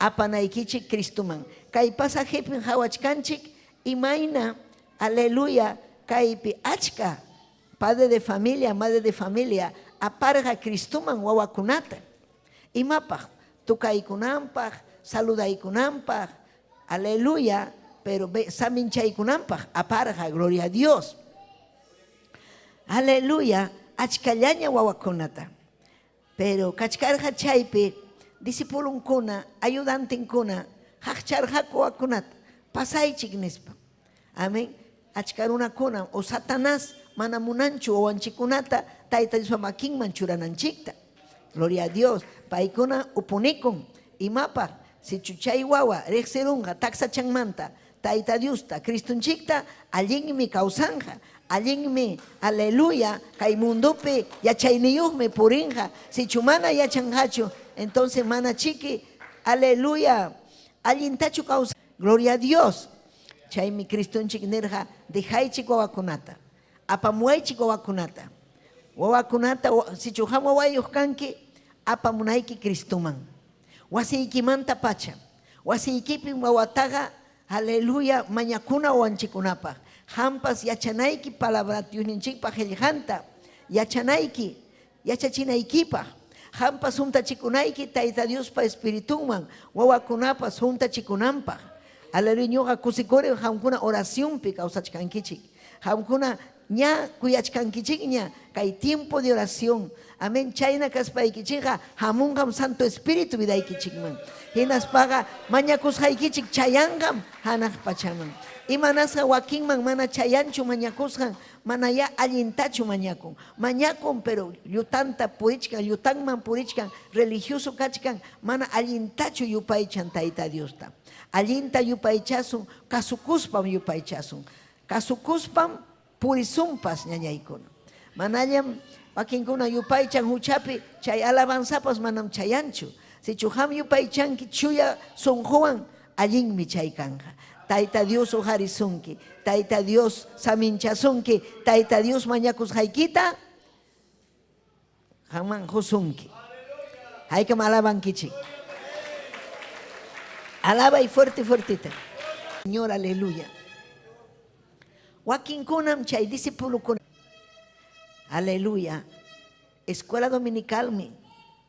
apanaykichik Cristuman, kay pasajipin hawachkanchik imayna, aleluya, kaypi achka padre de familia, madre de familia aparqa Cristuman wawakunata, imapaq tukaykunanpaq, saludaykunanpaq, aleluya, pero saminchaykunanpaq aparqa, gloria a Dios, aleluya, achkallaña wawakunata, pero kachkarqa chaypi discipulunkuna, ayudantinkuna, haqcharqaku wawakunata, pasaychik nispa, amén, achkarunakuna o Satanás mana munanchu wawanchikunata tayta Diospa makinman churananchikta, gloria a Dios, paykuna upunikun, imapaq, sichu chay wawa riqsirunqa taksachanmanta tayta Diosta, Cristunchikta, allinmi kawsanqa, allinmi, aleluya, kay mundupi yachayniyuqmi purinqa, sichu mana yachanqachu, entonces mana chiki, aleluya, allintachu kawsan, gloria a Dios, chaymi Cristunchik nirqa, dejaychik wawakunata, apamuaychik wawakunata, sichuham wawayuq kanki, apamunayki Cristuman, wasiykimanta pacha, wasiykipin wawataqa, aleluya, mañakuna wawanchikunapaq, hampas yachanayki palabra Diosninchikpaq qillqanta, yachanayki, yachachinaykipaq, hampas juntachikunayki tayta Diospa espiritunman, wawakunapas juntachikunanpaq, aleluya, ñuqa kusikuri hamkuna oracionpi kawsachkankichik, hamkuna ña kuyachkankichik ña kay tiempo de oración. Amén. Chayna kaspaykichikqa hamunqam Santo Espíritu vidaykichikman. Hinaspaqa mañakusqaykichik chayanqam hanaq pachaman. Imanasqa wakinman mana chayanchu mañakusqan, mana ya allintachu mañakun. Mañakun pero llutanta purichkan, llutanman purichkan, religioso kachkan, mana allintachu yupaychan Tayta Diosta. Allinta yupaychasun, kasukuspam yupaychasun. Kasukuspam purisumpas ñañaykuna. Manallam wakinkuna yupaychan huchapi chay alabanzapas manam chayanchu. Si chuham yupaychanki chuya sunjuwan allinmi chaykanja. Tayta Dios ujarisunki, Tayta Dios saminchasunki, Tayta Dios mañakusqaykita haman husunki. Haykam alabankichik. Alaba y fuerte, fuertita. Señor, aleluya. Wakinkunam chay discípulo kun. Aleluya. Escuela dominical mi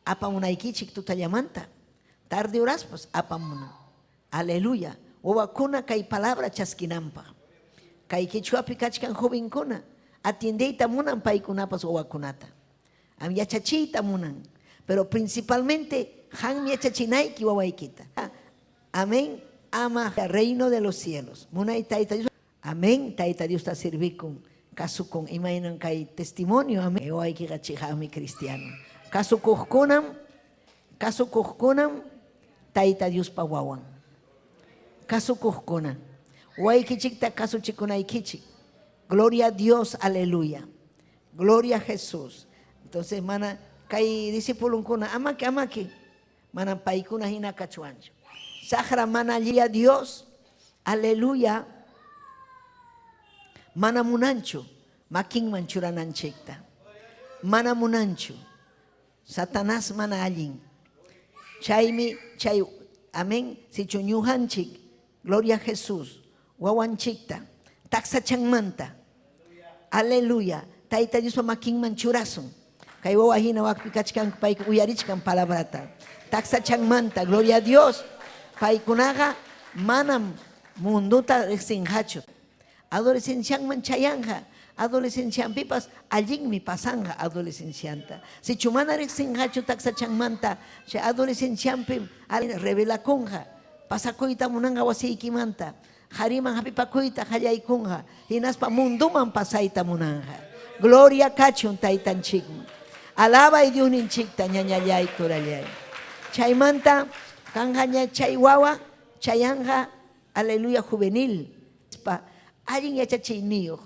apamunaykichik tutayamanta. Tarde horaspas apamuna. Aleluya. Wawakuna kay palabra chaskinampa. Kay kichwapi kachkan jovenkuna. Atiendeita munan paykunapas wawakunata. Am yachachita munan. Pero principalmente han yachachinayki wawaykita. Amén. Ama el reino de los cielos. Munay Tayta Dios. Amén. Tayta Dios ta servir con caso con imainan kay testimonio. Amén. Yo hay que gachijar mi cristiano. Caso kohkunam Tayta Dios pawawan. Caso kohkuna. Way kichikta caso chikunay kichik. Gloria a Dios, aleluya. Gloria a Jesús. Entonces, mana kay discípulo kuna amaki. Mana paikuna hina kachuancho. Sahra mana a Dios, aleluya. Mana munancho, making manchurananchikta. Mana munancho. Satanás mana allin. Chay, amén. Si chuñuhanchik. Gloria a Jesús. Wawanchikta. Taxa changmanta. Aleluya. Tayta Dios making manchurasun. Kay wawahina wakpikachkan paik uyarichkan palabrata. Taxa changmanta. Gloria a Dios. Paikunaga manam munduta sinhachu. Adolescencian manchayanja. Adolescencian pipas allin mi pasanga adolescencianta. Si chumana sinhachu taxa changmanta. Si adolescencian pim revela conja. Pasakoita munanga wasiykimanta. Hariman hapipakoita hallaykunja. Hinaspa munduman pasaita munanga. Gloria kachun taytanchikman. Alaba y Dios ninchikta ñañallay turallay. Chaymanta kanjaña chay wawa chayanja aleluya juvenil. Alguien yachachiniyo.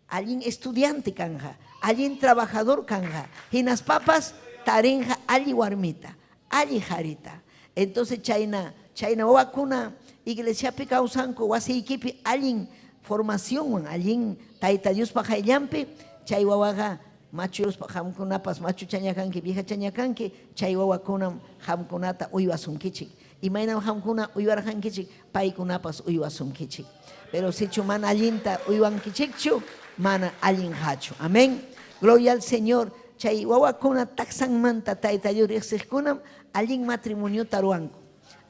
Alguien estudiante kanja. Alguien trabajador kanja. Hinas papas tarinja alli warmita. Alli jarita. Entonces chayna wawakuna iglesia pi causanco wasiykipi allin formación allin Tayta Dios pajayllampi chay wawaga machos hamkunapas machu chañakanki vieja chañakanki chay wawakuna hamkunata uywasunkichik imayna hamkuna uywarjankichik paykunapas uywasunkichik pero si chuman allinta uywankichikchu mana allin hachu amén. Gloria al Señor. Chay wawakuna taxanmanta Tayta Dios riqsiqkunam allin matrimonio taruanku.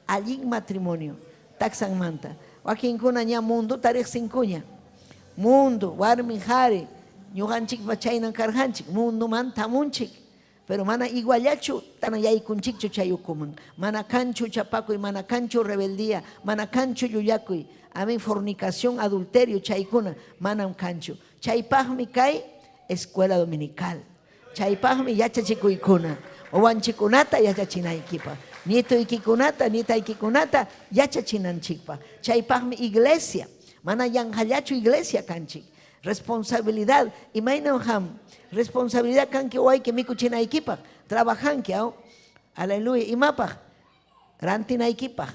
Allin matrimonio, taxan manta. Wakinkuna ña mundo tarek sinkuña. Mundo, warmi jare, ñuganchik pachaynan karjanchik, mundo man tamunchik. Pero mana igualachu, tana yaykunchikchu chayukuman. Mana cancho chapakuy, mana cancho rebeldía, mana cancho yuyakuy. Amén, fornicación, adulterio, chaykuna, manam cancho. Chaypajmi kay, escuela dominical. Chaypajmi yachachikuykuna. Owanchikunata yachachinaykipa. Nieto ikikunata, nieta ikikunata, yachachinanchikpa. Chaypajmi iglesia. Mana yanhallachu iglesia kanchik. Responsabilidad. Imayna ham. Responsabilidad kanki wayki mikuchinaykipa. Trabajanki, ¿no? Aleluya. Imapaj. Rantinaykipa.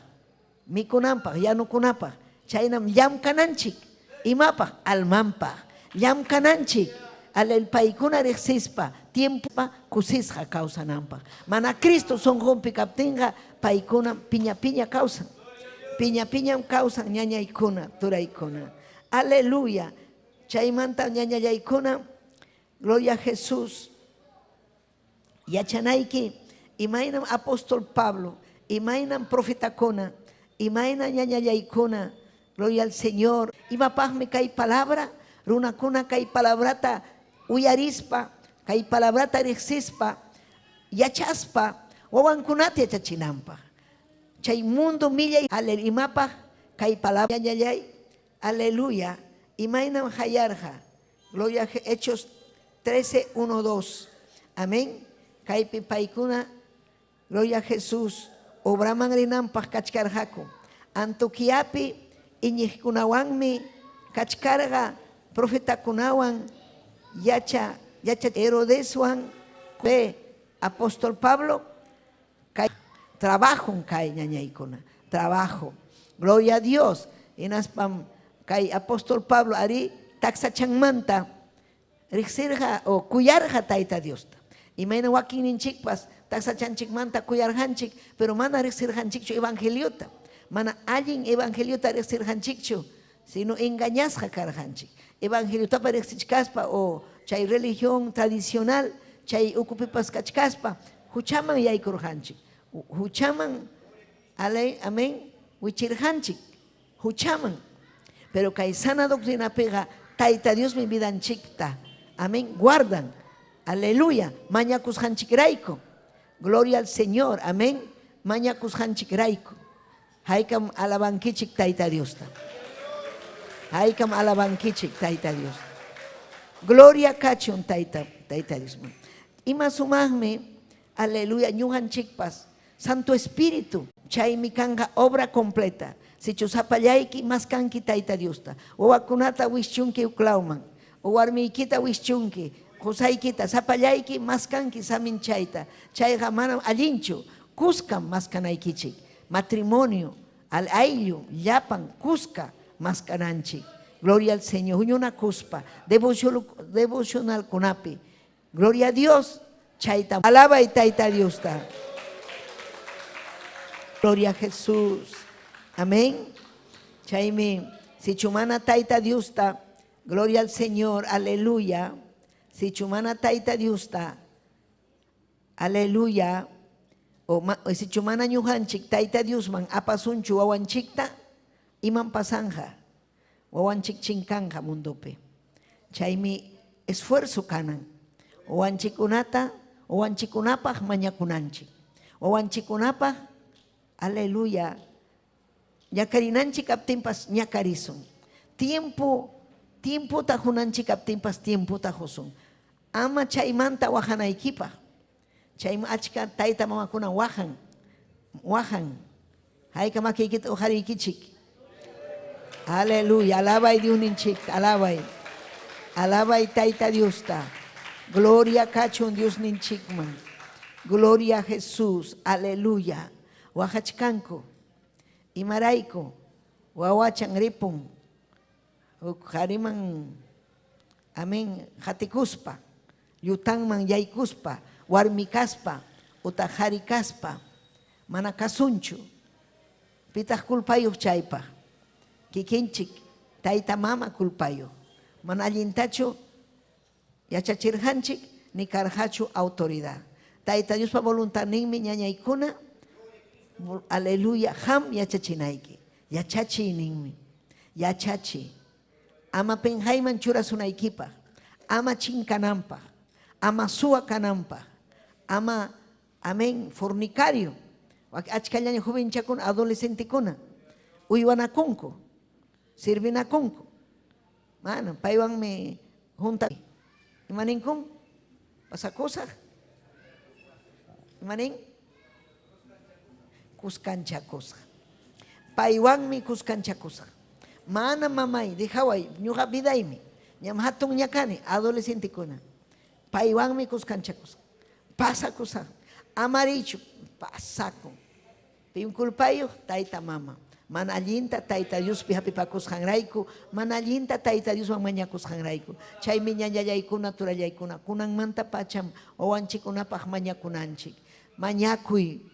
Mikunanpaj, yanukunapaj. Chaynam llamkananchik. Imapaj. Almanpaj. Llamkananchik. Alel paikuna rexispa. Tiempo kusisja causa nampa. Mana Cristo son rompi captinga paikuna piña causa. Piña causa ñaña ikuna, tura ikuna. Aleluya. Chaymanta ñaña ikuna. Gloria a Jesús. Yachanaiki. Imainam apóstol Pablo. Imainam profeta Kona. Imainam ñaña ikuna. Gloria al Señor. Imapaj me cae palabra. runakuna kay palabrata uyarispa, kay palabrata riqsispa, yachaspa, wawankunata yachachinanpaq. Chay mundo millay alel imapaq kay palabra ñallay, aleluya, imaynam hayarja, gloria a Hechos 13, 1, 2, amén. Kaypi paykuna, gloria a Jesús, obraman rinanpaq kachkarjaku. Antioquiapi iñiqkunawanmi kachkarga profetakunawan yacha Herodeswan pe apóstol Pablo kay trabajo kay ñañaykuna, trabajo. Gloria a Dios. Inaspam kay apóstol Pablo ari taksachanmanta riqsirqa o kuyarqa tayta Diosta. Imayna wakinninchikpas taksachanchikmanta kuyarqanchik, pero mana riqsirqanchikchu evangeliota. Mana allin evangeliota riqsirqanchikchu, sino engañasqa karqanchik. Evangeliotapa riqsichkaspa o chay religión tradicional chay ukupipas kachkaspa huchaman yaykurqanchik. Huchaman, amén, wichirqanchik, huchaman. Pero kay sana doctrina pega tayta Dios mi vidanchikta, amén, guardan, aleluya, mañakusqanchikrayku, gloria al Señor, amén, mañakusqanchikrayku. Haykam alabankichik tayta Diosta. Haykam alabankichik tayta Dios. Gloria kachun tayta Dios. Ima sumaqmi, aleluya, ñuqanchikpas Santo Espíritu chaymi kanqa obra completa. Sichu sapallayki mas kanki tayta Diosta. Wawakunata wischunki uklawman, warmiykita wischunki, qusaykita sapallayki mas kanki saminchayta. Chayqa manam allinchu, kuskam mas kanaykichik. Matrimonio, al ayllu, llapan, kuska mas kananchik. Gloria al Señor. Huñuna kuspa, devocional kunapi. Gloria a Dios. Chaita, alaba y taita Diosta. Gloria a Jesús. Amén. Chaime, si chumana taita Diosta, gloria al Señor, aleluya. Si chumana taita Diosta, aleluya. O si chumana ñuhanchik taita Diosman apasunchu wawanchikta, iman pasanja. Wawanchik chinkanja mundope. Chaime, esfuerzo kanan. Wawanchikunata, wawanchikunapaj mañakunanchik. Wawanchikunapaj, aleluya. Ñakarinanchik aptimpas ñakarizun. Tiempo tajunanchik aptimpas tiempo tajusun. Ama chaymanta wajanaykipaj. Chayma achka tayta mamakuna wajan. Hayka makiykita ujariykichik. Aleluya. Alabay Diosninchik, alabay. Alabay tayta Diosta. Gloria kachun Diosninchikman. Gloria a Jesús. Aleluya. Wajachkanku. Imarayku. Wawachan ripun. Hariman. Amén. Hatikuspa. Yutanman yaykuspa. Warmikaspa. Utajarikaspa. Manakasunchu. Pitaq kulpayuq chaypa. Kikinchik. Tayta mama kulpayuq. Mana allintachu yachachirqanchik ni karqachu autoridad. Tayta Diospa voluntad ninmi ñañaykuna, aleluya, ham yachachinayki. Yachachi ninmi. Yachachi. Ama penjayman churasunaykipaq. Ama chinkananpaq. Ama suwakananpaq. Ama, amén, fornicario. Achkallaña jovenchakuna, adolescentekuna. Uywanakunku. Sirvinakunku. Mana, paywanmi junta. Imaninkum? Pasakusaq. Imanin? Kuskanchakusaq. Paywanmi kuskanchakusaq. Mana mamay, dejaway, ñuqa vidaymi. Ñam hatun ñakani, adolescentekuna. Paywanmi kuskanchakusaq. Pasakusaq. Amarichu, pasakun. Pinkulpayuq, tayta mama. Mana allinta tayta Dios pihapipakusqanrayku, mana allinta tayta Dios mañakusqanrayku. Chaymi ñañallaykuna turallaykuna, kunanmanta pacham wawanchikunapaq mañakunanchik. Mañakuy,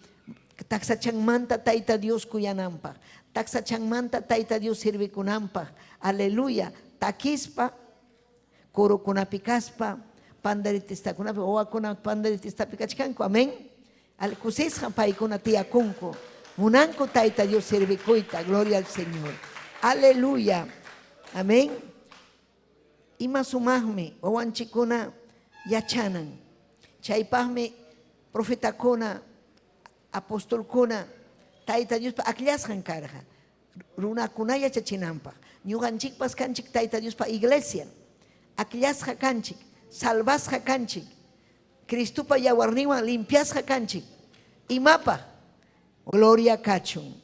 taksachanmanta tayta Dios kuyananpaq, taksachanmanta tayta Dios sirvikunanpaq. Aleluya, takispa, kurukunapi kaspa, pandaritistakunapi, wawakuna pandaritistapi kachkanku, amén. Al kusisqa paykuna tiyakunku. Munanko tayta Dios servicuita, gloria al Señor. Aleluya. Amén. ima sumaqmi wawanchikuna yachanan. Chaypaqmi profetakuna, apostolkuna, Tayta Diospa akllashqan karqa. Runakuna yachachinanpaq. Ñuqanchikpas kanchik Tayta Diospa iglesia. Akllashqa kanchik, salvasqa kanchik. Cristupa yawarninwan limpiasqa kanchik. Imapaq gloria kachun.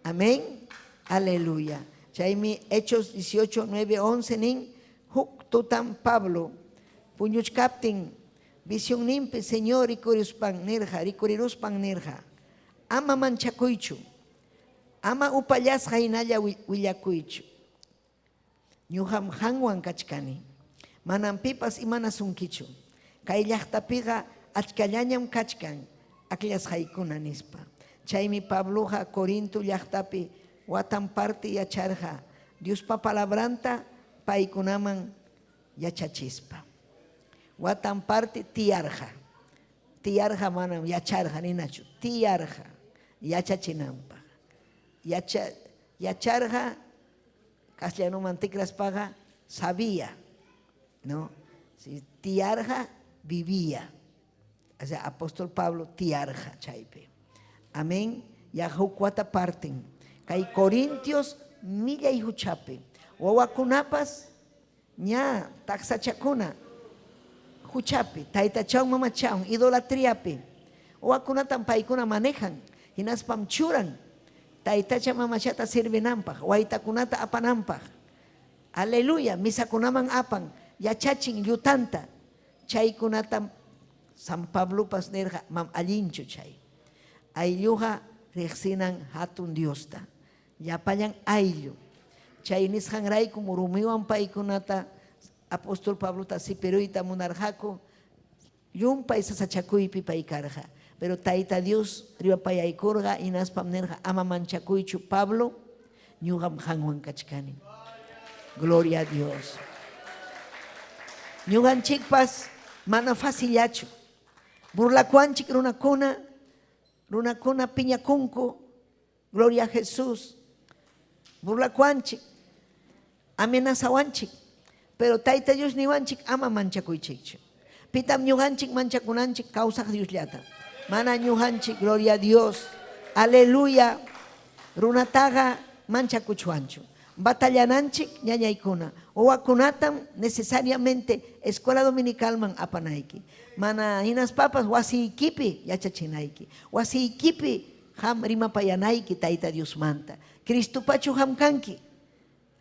Amén. Aleluya. Chaymi Hechos 18, 9, 11 nin huk tutan Pablo puñuchkaptin visión nimpi Señor rikuriruspan nirja. Ama manchakuychu. Ama upallasqa hinalla willakuychu. Ñuqam hanwan kachkani. Manan pipas imana sunkichu. Kay llaqtapiqa achkallañam kachkan akllashqaykuna nispa. Chaymi Pabloqa Corinto llaqtapi watan parte yacharqa Diospa palabranta paykunaman yachachispa. Watan parte tiyarqa. Tiyarqa manam yacharqa ninachu. Tiyarqa yachachinanpaq. Yacharqa castellanoman tikraspaqa sabía, ¿no? Si tiyarqa vivía. O sea, apóstol Pablo tiyarqa chaype. Amén. Ya hukwata parten. Kay Corintios millay huchape. Wawakunapas ña taksachakuna huchape. Taytachawn mamachawn idolatriape. Wawakunatan paykuna manejan. Hinaspam churan. Taytacha mamachata sirvinanpaq. Waytakunata apananpaq. Aleluya. Misakunaman apan. Yachachin yutanta. Chaykunata San Pablo pas nerja mam allinchu chay. Aylluqa riqsinan hatun Diosta. Llapayan ayllu. Chay nisqanrayku murumiwan paykunata apóstol Pablo tasipiruyta munarqaku llumpay sasachakuypi pay karqa. Pero Tayta Dios ripapayaykurqa inaspam nerqa ama manchakuychu Pablo ñuqam hanwan kachkani. Gloria a Dios. Ñuqanchikpas mana facillachu. Burlakuanchik runakuna piñakunku, gloria a Jesús. Burlakuanchik, amenazawanchik, pero Tayta Dios niwanchik ama manchakuychikchu. Pitam ñuqanchik manchakunanchik kawsaq Diosllata. Mana ñuqanchik, gloria a Dios. Aleluya. Runataqa manchakuchwanchu. Batallananchik ñañaykuna. Wawakunatam necesariamente escuela dominicalman apanayki. Mana hinaspapas wasiykipi yachachinayki. Wasiykipi ham rimapayanayki Tayta Dios manta. Cristupachu ham kanki.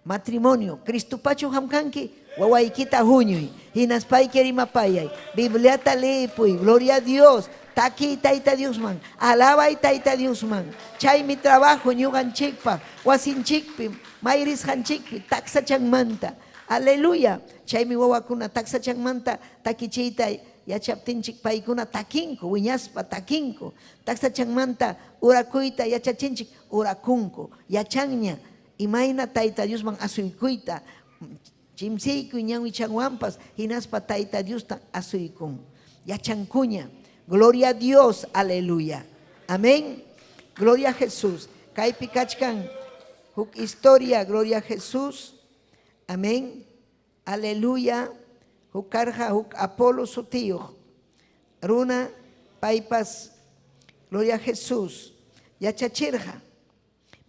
Matrimonio. Cristupachu ham kanki. Wawaykita huñuy. Hinaspayki rimapayay. Bibliata leepuy. Gloria a Dios. Taki Tayta Dios man. Alabay Tayta Dios man. Chay mi trabajo ñuqanchikpa. Wasinchikpi. Mayrisqanchikpi. Taksachanmanta. Aleluya. Chay mi wawakuna taksachanmanta. Takichita yachaptinchik paykuna takinku. Wiñaspa takinku. Taksachanmanta urakuyta yachachinchik urakunku. Yachanña. Imayna Tayta Dios man asuykuyta. Chimsiykuy ñawichanwanpas. Hinaspa Tayta Dios asuykun. Yachankuña. Gloria a Dios, aleluya. Amén. Gloria a Jesús. Kaypi kachkan huk historia, gloria a Jesús. Amén. Aleluya. Huk karqa huk Apolo sutiyuq. Runa paypas, gloria a Jesús. Yachachirqa.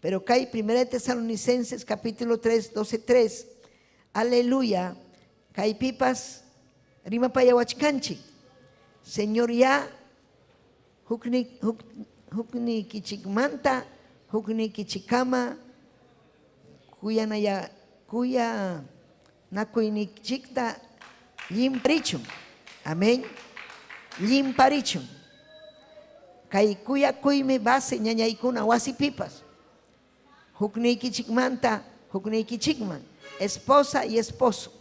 Pero kay 1 Tesalonicenses capítulo 3, 12:3. Aleluya. Kaypipas rimapayawachkanchik. Señor ya hukni kichikmanta hukni kichikama kuya nakuynikchikta limparichun. Amén. Limparichun. Kay kuya kuymi base ñañaykuna wasipipas. Hukni kichikmanta hukni kichikman. Esposa y esposo.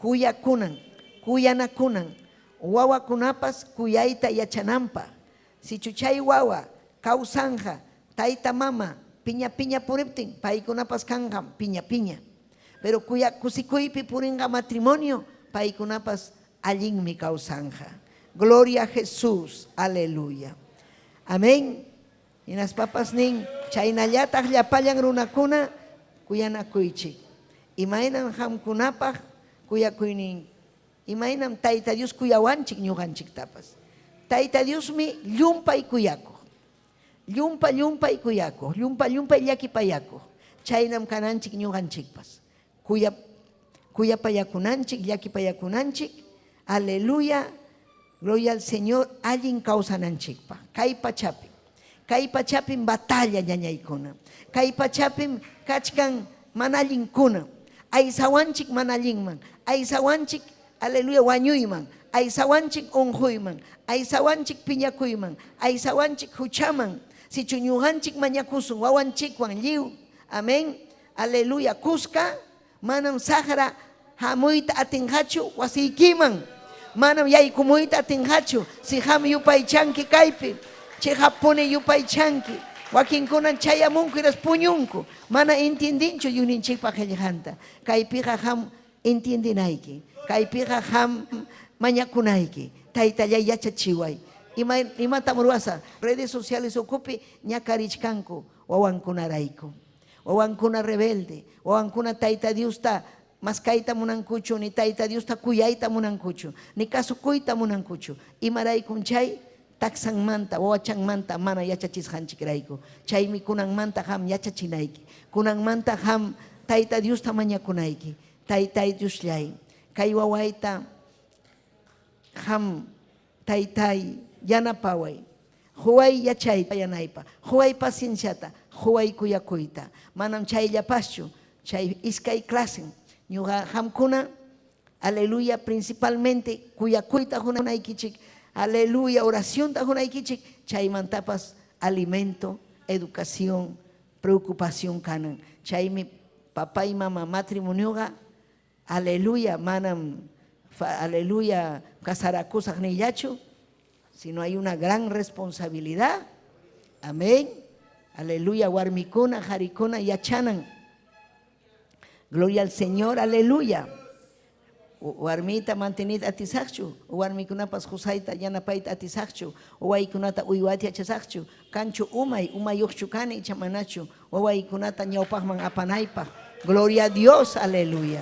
Kuya kunan, kuyanakunan. Wawakunapas kuyayta yachanampa. Si chuchay wawa, kausanja, tayta mama, piña puriptin, paykunapas kanjam, piña. Pero kusikuypi puringa matrimonio, paykunapas allinmi kausanja. Gloria a Jesús, aleluya. Amén. Y las papas nin, chaynallataq llapayan runakuna, kuyanakuychik. Imaynan hamkunapaq, kuyakuynin imaynam Tayta Dios kuyawanchik ñuqanchiktapas. Tayta Diosmi llumpay kuyakuq. Llumpay kuyakuq. Llumpay llakipayakuq. Chaynam kananchik ñuqanchikpas. Kuyapayakunanchik, llakipayakunanchik. Aleluya. Gloria al Señor. Allin kawsananchikpa. Kay pachapin batalla ñañaykuna. Kay pachapin kachkan manallinkuna. Aysawanchik manallinman. Aysawanchik aleluya wañuyman. Aysawanchik unquyman. Aysawanchik piñakuyman. Aysawanchik huchaman. Sichu ñuqanchik mañakusun wawanchikwan lliw. Amén. Aleluya. Kuska manam sahra hamuyta atinqachu wasiykiman. Manam yaykumuyta atinqachu. Si ham yupaychanki kaypi. Chay hapuni yupaychanki. Wakinkunan chayamunku iras puñunku. Mana entendinchu yuninchikpa qillqanta. Kaypiqa ham entendinayki. Kaypiqa ham mañakunayki. Taytallay yachachiway. Imata ruwasa redes sociales ocupi ñakarichkanku wawankunarayku. Wawankuna rebelde. Wawankuna Tayta Diosta maskayta munankuchu. Ni Tayta Diosta kuyayta munankuchu. Ni kasukuyta munankuchu. Imaraykun chay taksanmanta, wawachanmanta mana yachachisqanchikrayku. Chaymi kunanmanta ham yachachinayki. Kunanmanta ham Tayta Diosta mañakunayki. Taytay Diosllay. Kay wawayta ham taytay yanapaway. Huway yachayta yanaypa. Huway pacienciata. Huway kuyakuyta. Manam chayllapaschu. Chay iskay clase. Ñuqa hamkuna, aleluya, principalmente kuyakuyta hunaykichik. Aleluya, oración ta hunaykichik. Chaymantapas alimento, educación, preocupación kanan. Chaymi papá y mamá matrimonioga. Aleluya, manam, aleluya, casarakusaq nillachu, sino hay una gran responsabilidad. Amén. Aleluya, warmikuna, jarikuna, yachanan. Gloria al Señor, aleluya. Warmita mantenida atisaqchu, warmikunapas husayta yanapayta atisaqchu, wawaykunata uywati achasaqchu, kanchu umayuqchu kani chamanachu, wawaykunata ñawpaqman apanaypaq. Gloria a Dios, aleluya.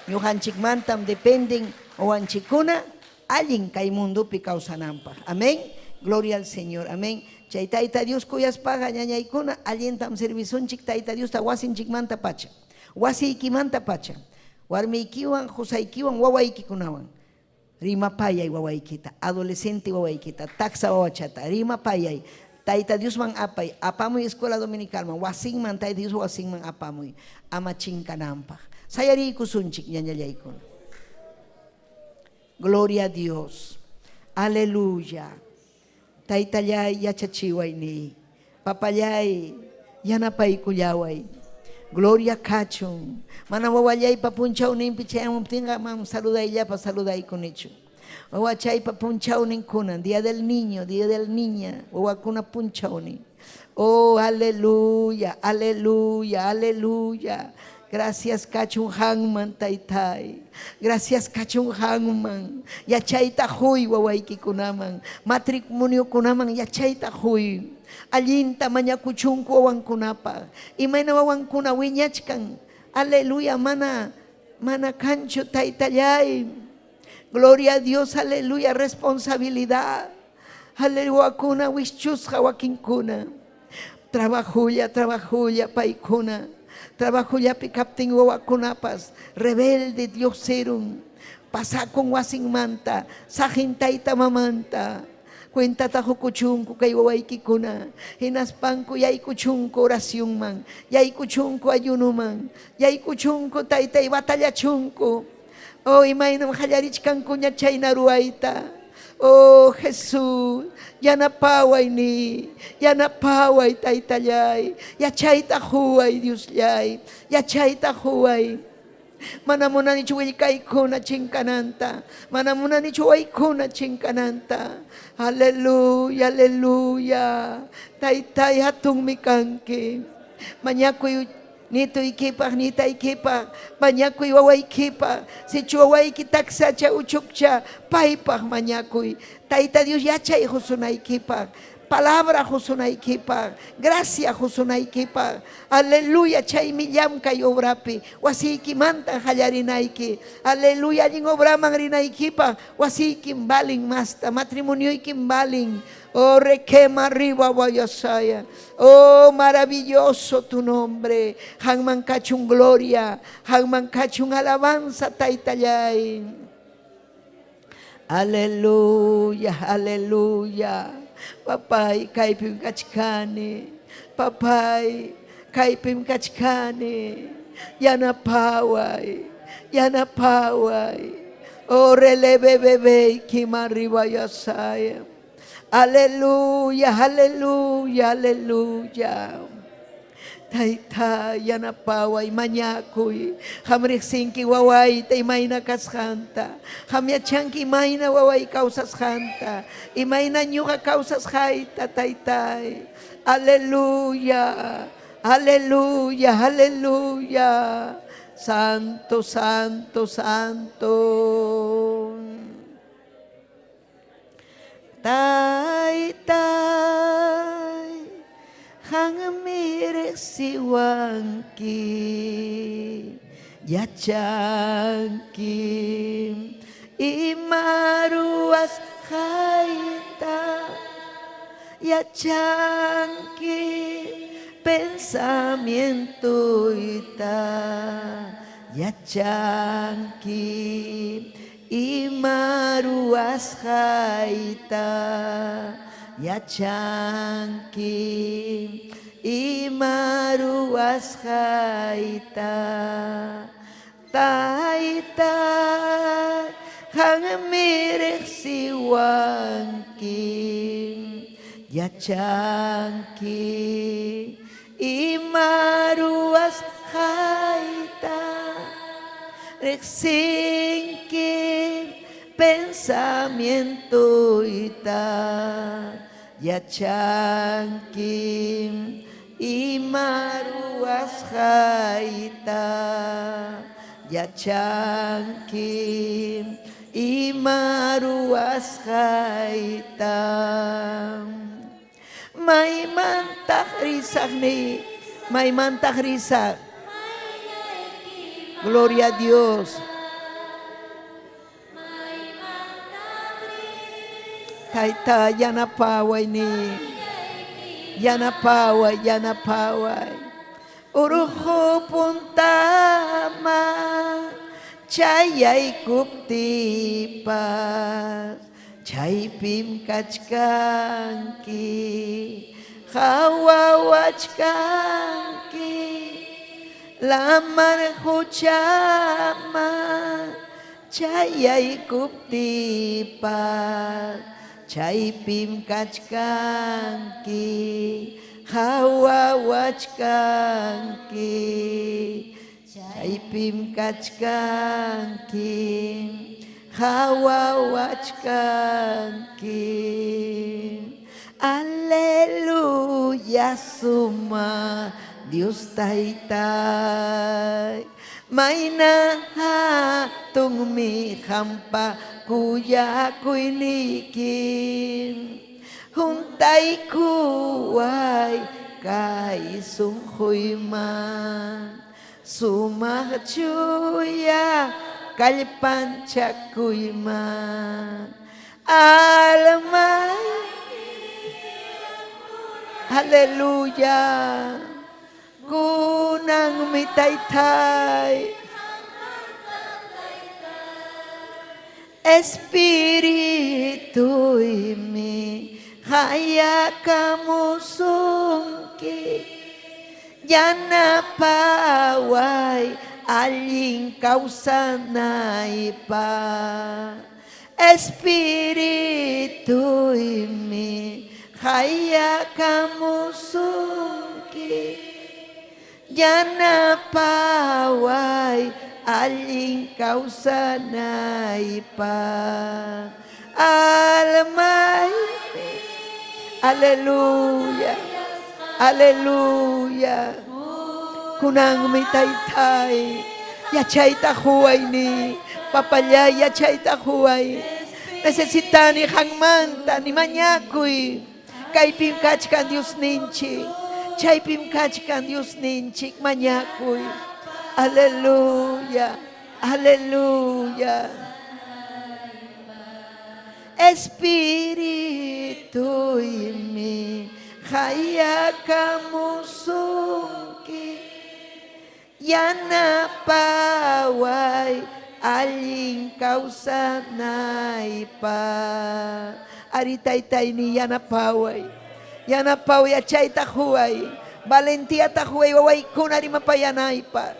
Ñuqanchikmantam dependen wawanchikuna allin kay mundupi kawsananpaq. Amén. Gloria al Señor. Amén. Chay Tayta Dios kuyaspaqa ñañaykuna allintam servisunchik Tayta Diosta wasinchikmanta pacha. Wasiykimanta pacha. Warmiykiwan, husaykiwan, wawaykikunawan. Rimapayay wawaykita. Adolescente wawaykita. Taxa wawachata. Rimapayay. Tayta Diosman apay. Apamuy escuela dominical. Wasinman Tayta Dios wasinman apamuy. Amachinkananpaq. Sayarikusunchik ñañallaykuna. Gloria a Dios. Aleluya. Taytallay yachachiwayni. Papallay yanapaykullaway. Gloria kachun. Mana wawallaypa punchawninpi chayamuptinqa mam saludayllapa saludaykunichu. Wawachaypa punchawninkunan. Día del niño, día del niña. Wawakuna punchawnin. Oh, aleluya, aleluya, aleluya. Gracias kachun hangman taytay. Gracias kachun hangman. Yachayta huy wawaykikunaman. Matrimonio kunaman yachayta huy. Allinta mañakuchunku wawankunapa. Imayna wawankuna wiñachkan. Aleluya, mana kanchu taytallay. Gloria a Dios, aleluya, responsabilidad. Aleluya, kuna wischusqa wakinkuna. Trabajulla paykuna. Trabajullapi kaptin wawakunapas. Rebelde Dioserum. Pasakun wasinmanta. Sajintayta mamanta. Cuentata hukuchunku kay wawaykikuna. Hinaspanku yaykuchunku oracionman. Yaykuchunku ayunuman. Yaykuchunku taytay batallachunku. Oh, imaynam hallarichkanku ñachayna ruwayta. Oh, Jesús, yanapaway ni. Yanapaway taytallay. Yachayta huway Diosllay. Yachayta huway. Manamuna ni chuwaykuna chinkananta. Manamuna ni chuwaykuna chinkananta. Aleluya, aleluya. Taytay hatun mikanki. Mañakuy nito ikipaq, nita ikipaq. Mañakuy wawaykipaq. Si chuwawayki taksacha uchukcha. Paypaq mañakuy. Tayta Dios yachay husunaykipaq. palabra Josunaikipa, gracia Josunaikipa, aleluya, chay millam kay obrapi, wasiki manta hallarinaiki, aleluya, allin obraman rinaikipa, wasiki baling masta, matrimonio baling, oh requema arriba guayasaya, oh maravilloso tu nombre, hangman kachung gloria, hangman kachung alabanza taitayay. Aleluya, aleluya. Papai, kaipim kachkani. Papai, kaipim kachkani. Yana pawai, yana pawai. Oh, releve bebe, kimariba yasaya. Aleluya, aleluya, aleluya. Taita yana pawai manyakoy hamrik singki wawai tay mayna kashanta hamya chanki mayna wawai kausas hanta imayna nyuka kausas haita taytay aleluya aleluya aleluya santo santo santo taytay hangamire siwanki yachanki imaruas haita yachanki pensamiento ita yachanki imaruas haita yachanki imaruas haita taita hangamire siwanki yachanki imaruas haita reksinki pensamiento ita yachanki imaruas haita yachanki imaruas haita may mantah risak ni may mantah risak gloria a Dios. Taita yana pawai ni yana pawai uruho puntama chayay kuptipas chay pim kachkanki hawawachkanki lamar huchama chayay kuptipas chay pim kachkanki hawawachkanki chay pim kachkanki hawawachkanki aleluya suma Dios taytay mayna hatung mi hampa kuya kuinikin huntay kuway kay sunghoy man sumachuya kalpan chakuy man alamay haleluya kunang mi taytay Espiritu mi haya kamusungki yana pawai aling kausanay pa Espiritu mi haya kamusungki yana pawai aling kausanay pa alamay aleluya aleluya kunang may taytay yachay tahuay ni papaya yachay tahuay necesita ni hangmanta ni manyakoy kaypim kachkan Dios ninchik, chaypim kachkan Dios ninchik mañakuy. Aleluya, aleluya. Espíritu mi hayakamusunki yana pawai alin kausanay pa. Aritaytay ni yana pawai achay tahuay valentía tahuay waway kunari mapayanay pa.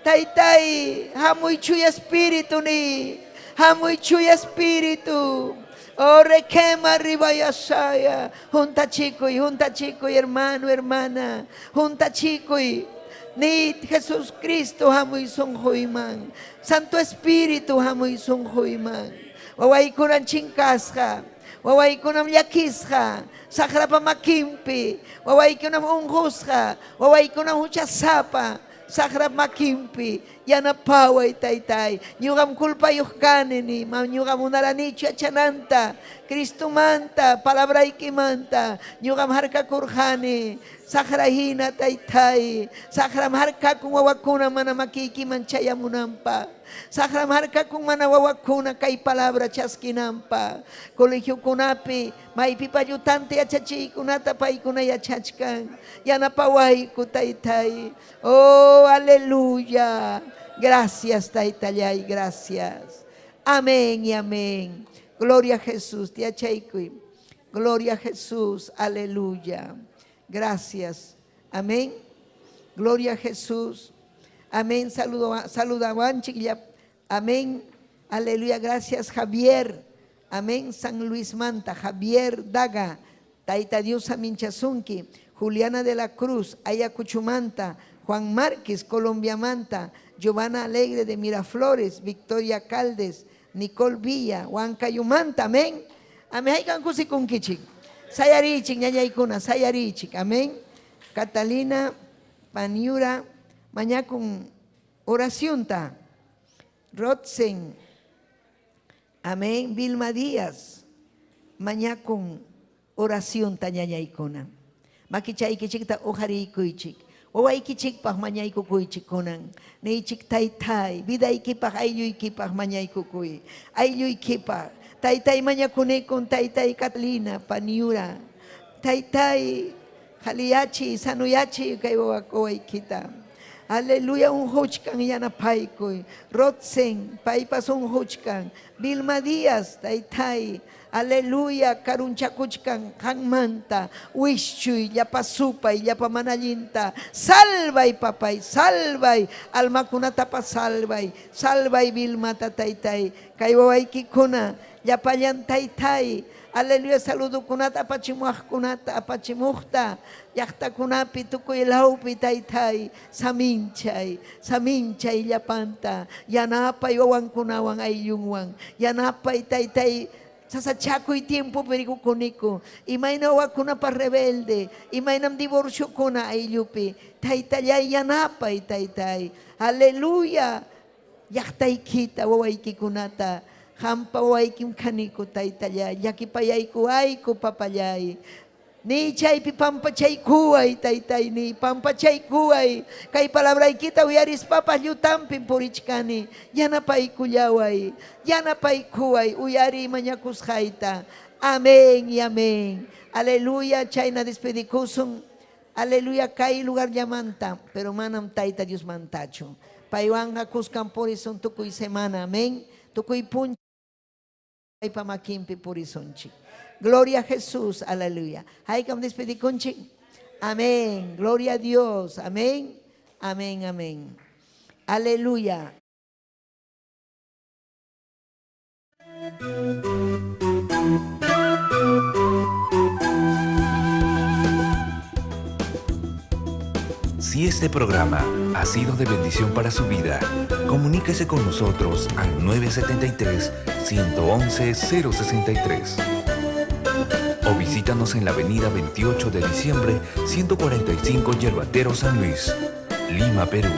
Taytay hamuy chuy espíritu ni, hamuy chuy espíritu. Ore quema arriba y asaya. Junta chico y hermano, hermana. Junta chico y ni Jesús Cristo hamuy son hoyman. Santo Espíritu hamuy son hoyman. Waway kunan chinkasha. Waway kunam yakisha. Sakrapa makimpi. Waway kunam unghusha. Waway kunam huchasapa. Sakrap makimpi, yana paway taytay. Nyugam kulpa yuhkanini, nyugam unaranichu achananta, Cristo manta, palabra ikimanta, nyugam harka kurhani, sakrahina taytay, sakram harka kung wawakuna mana makikiman chayamunampa. Sakram harka kung mana wawakuna kay palabra chaskinampa. Colegio kunapi, maipipayutante achachi kunata pay kunay achachkan. Yana paway ko taytay. Oh, aleluya. Gracias, taytayay, gracias. Amén y amén. Gloria a Jesús. Gloria a Jesús. Aleluya. Gracias. Amén. Gloria a Jesús. Amén. Saludaban, chiquilla. Amén. Aleluya. Gracias, Javier. Amén. San Luis Manta. Javier Daga. Taita Dios Aminchazunki. Juliana de la Cruz. Ayacuchumanta. Juan Márquez, Colombia Manta. Giovanna Alegre de Miraflores. Victoria Caldes. Nicole Villa. Juan Cayumanta. Amén. Amén. Hay cancusi con kichik. Sayarichik, ñañaykuna. Sayarichik. Amén. Catalina Paniura. Mañana con oración ta. Rotzen. Amén. Vilma Díaz. Mañana con oración ta ñañaykuna. Makichay kichikta ojari kuichik. Oway kichik pah mañay kukuichik kunan. Neichik taytay. Biday kipah ayuy kipah mañay kukuy. Ayuy kipah. Taytay maña kunekon taytay Catalina Paniura. Taytay haliyachi sanuyachi kay oway kita. Aleluya, un hochkan yana paikoy. Rotzen, paipas un hochkan. Vilma Díaz, taytay. Aleluya, karunchakuchkan, hangmanta. Wischuy, yapasupay, yapamanalinta. Salvay, papay, salvay. Almakunata pa salvay. Salvay, Vilma tataytay. Kaywaway kikuna, yapayan taytay. Aleluya, saludo kunata apachimuaj kunata apachimuhta. Yakta kunapi tukoy laupi taytay. Saminchay yapanta. Yanapay wawan kunawang ayungwang. Yanapay taytay. Sasachakoy tiempo perigo kuniko. Imay na wakuna pa rebelde. Imay nam divorcio kuna ayupi. Taytay yanapay taytay. Aleluya. Yaktay kita waway kikunata. Hampaway kim kaniko taytay. Yakipayay ko ay ko papayay. Ni chay pi pampachay kuay taytay ni pampachay kuay. Kay palabray kita uyaris papalyutampin purichkani. Yanapay kuyaway. Yanapay kuay. Uyari manyakushayta. Amén y amén. Aleluya. Chay na despedikusun. Aleluya. Kay lugar yamanta. Pero manam tayta Dios mantacho. Paywan hakuskan porison tukuy semana. Amén. Tukuy punch. Ay pamakimpi porisonchi. Gloria a Jesús, aleluya. Hay que despedir con chic. Amén. Gloria a Dios. Amén. Amén, amén. Aleluya. Si este programa ha sido de bendición para su vida, comuníquese con nosotros al 973-111-063. O visítanos en la avenida 28 de diciembre, 145 Yerbatero San Luis, Lima, Perú.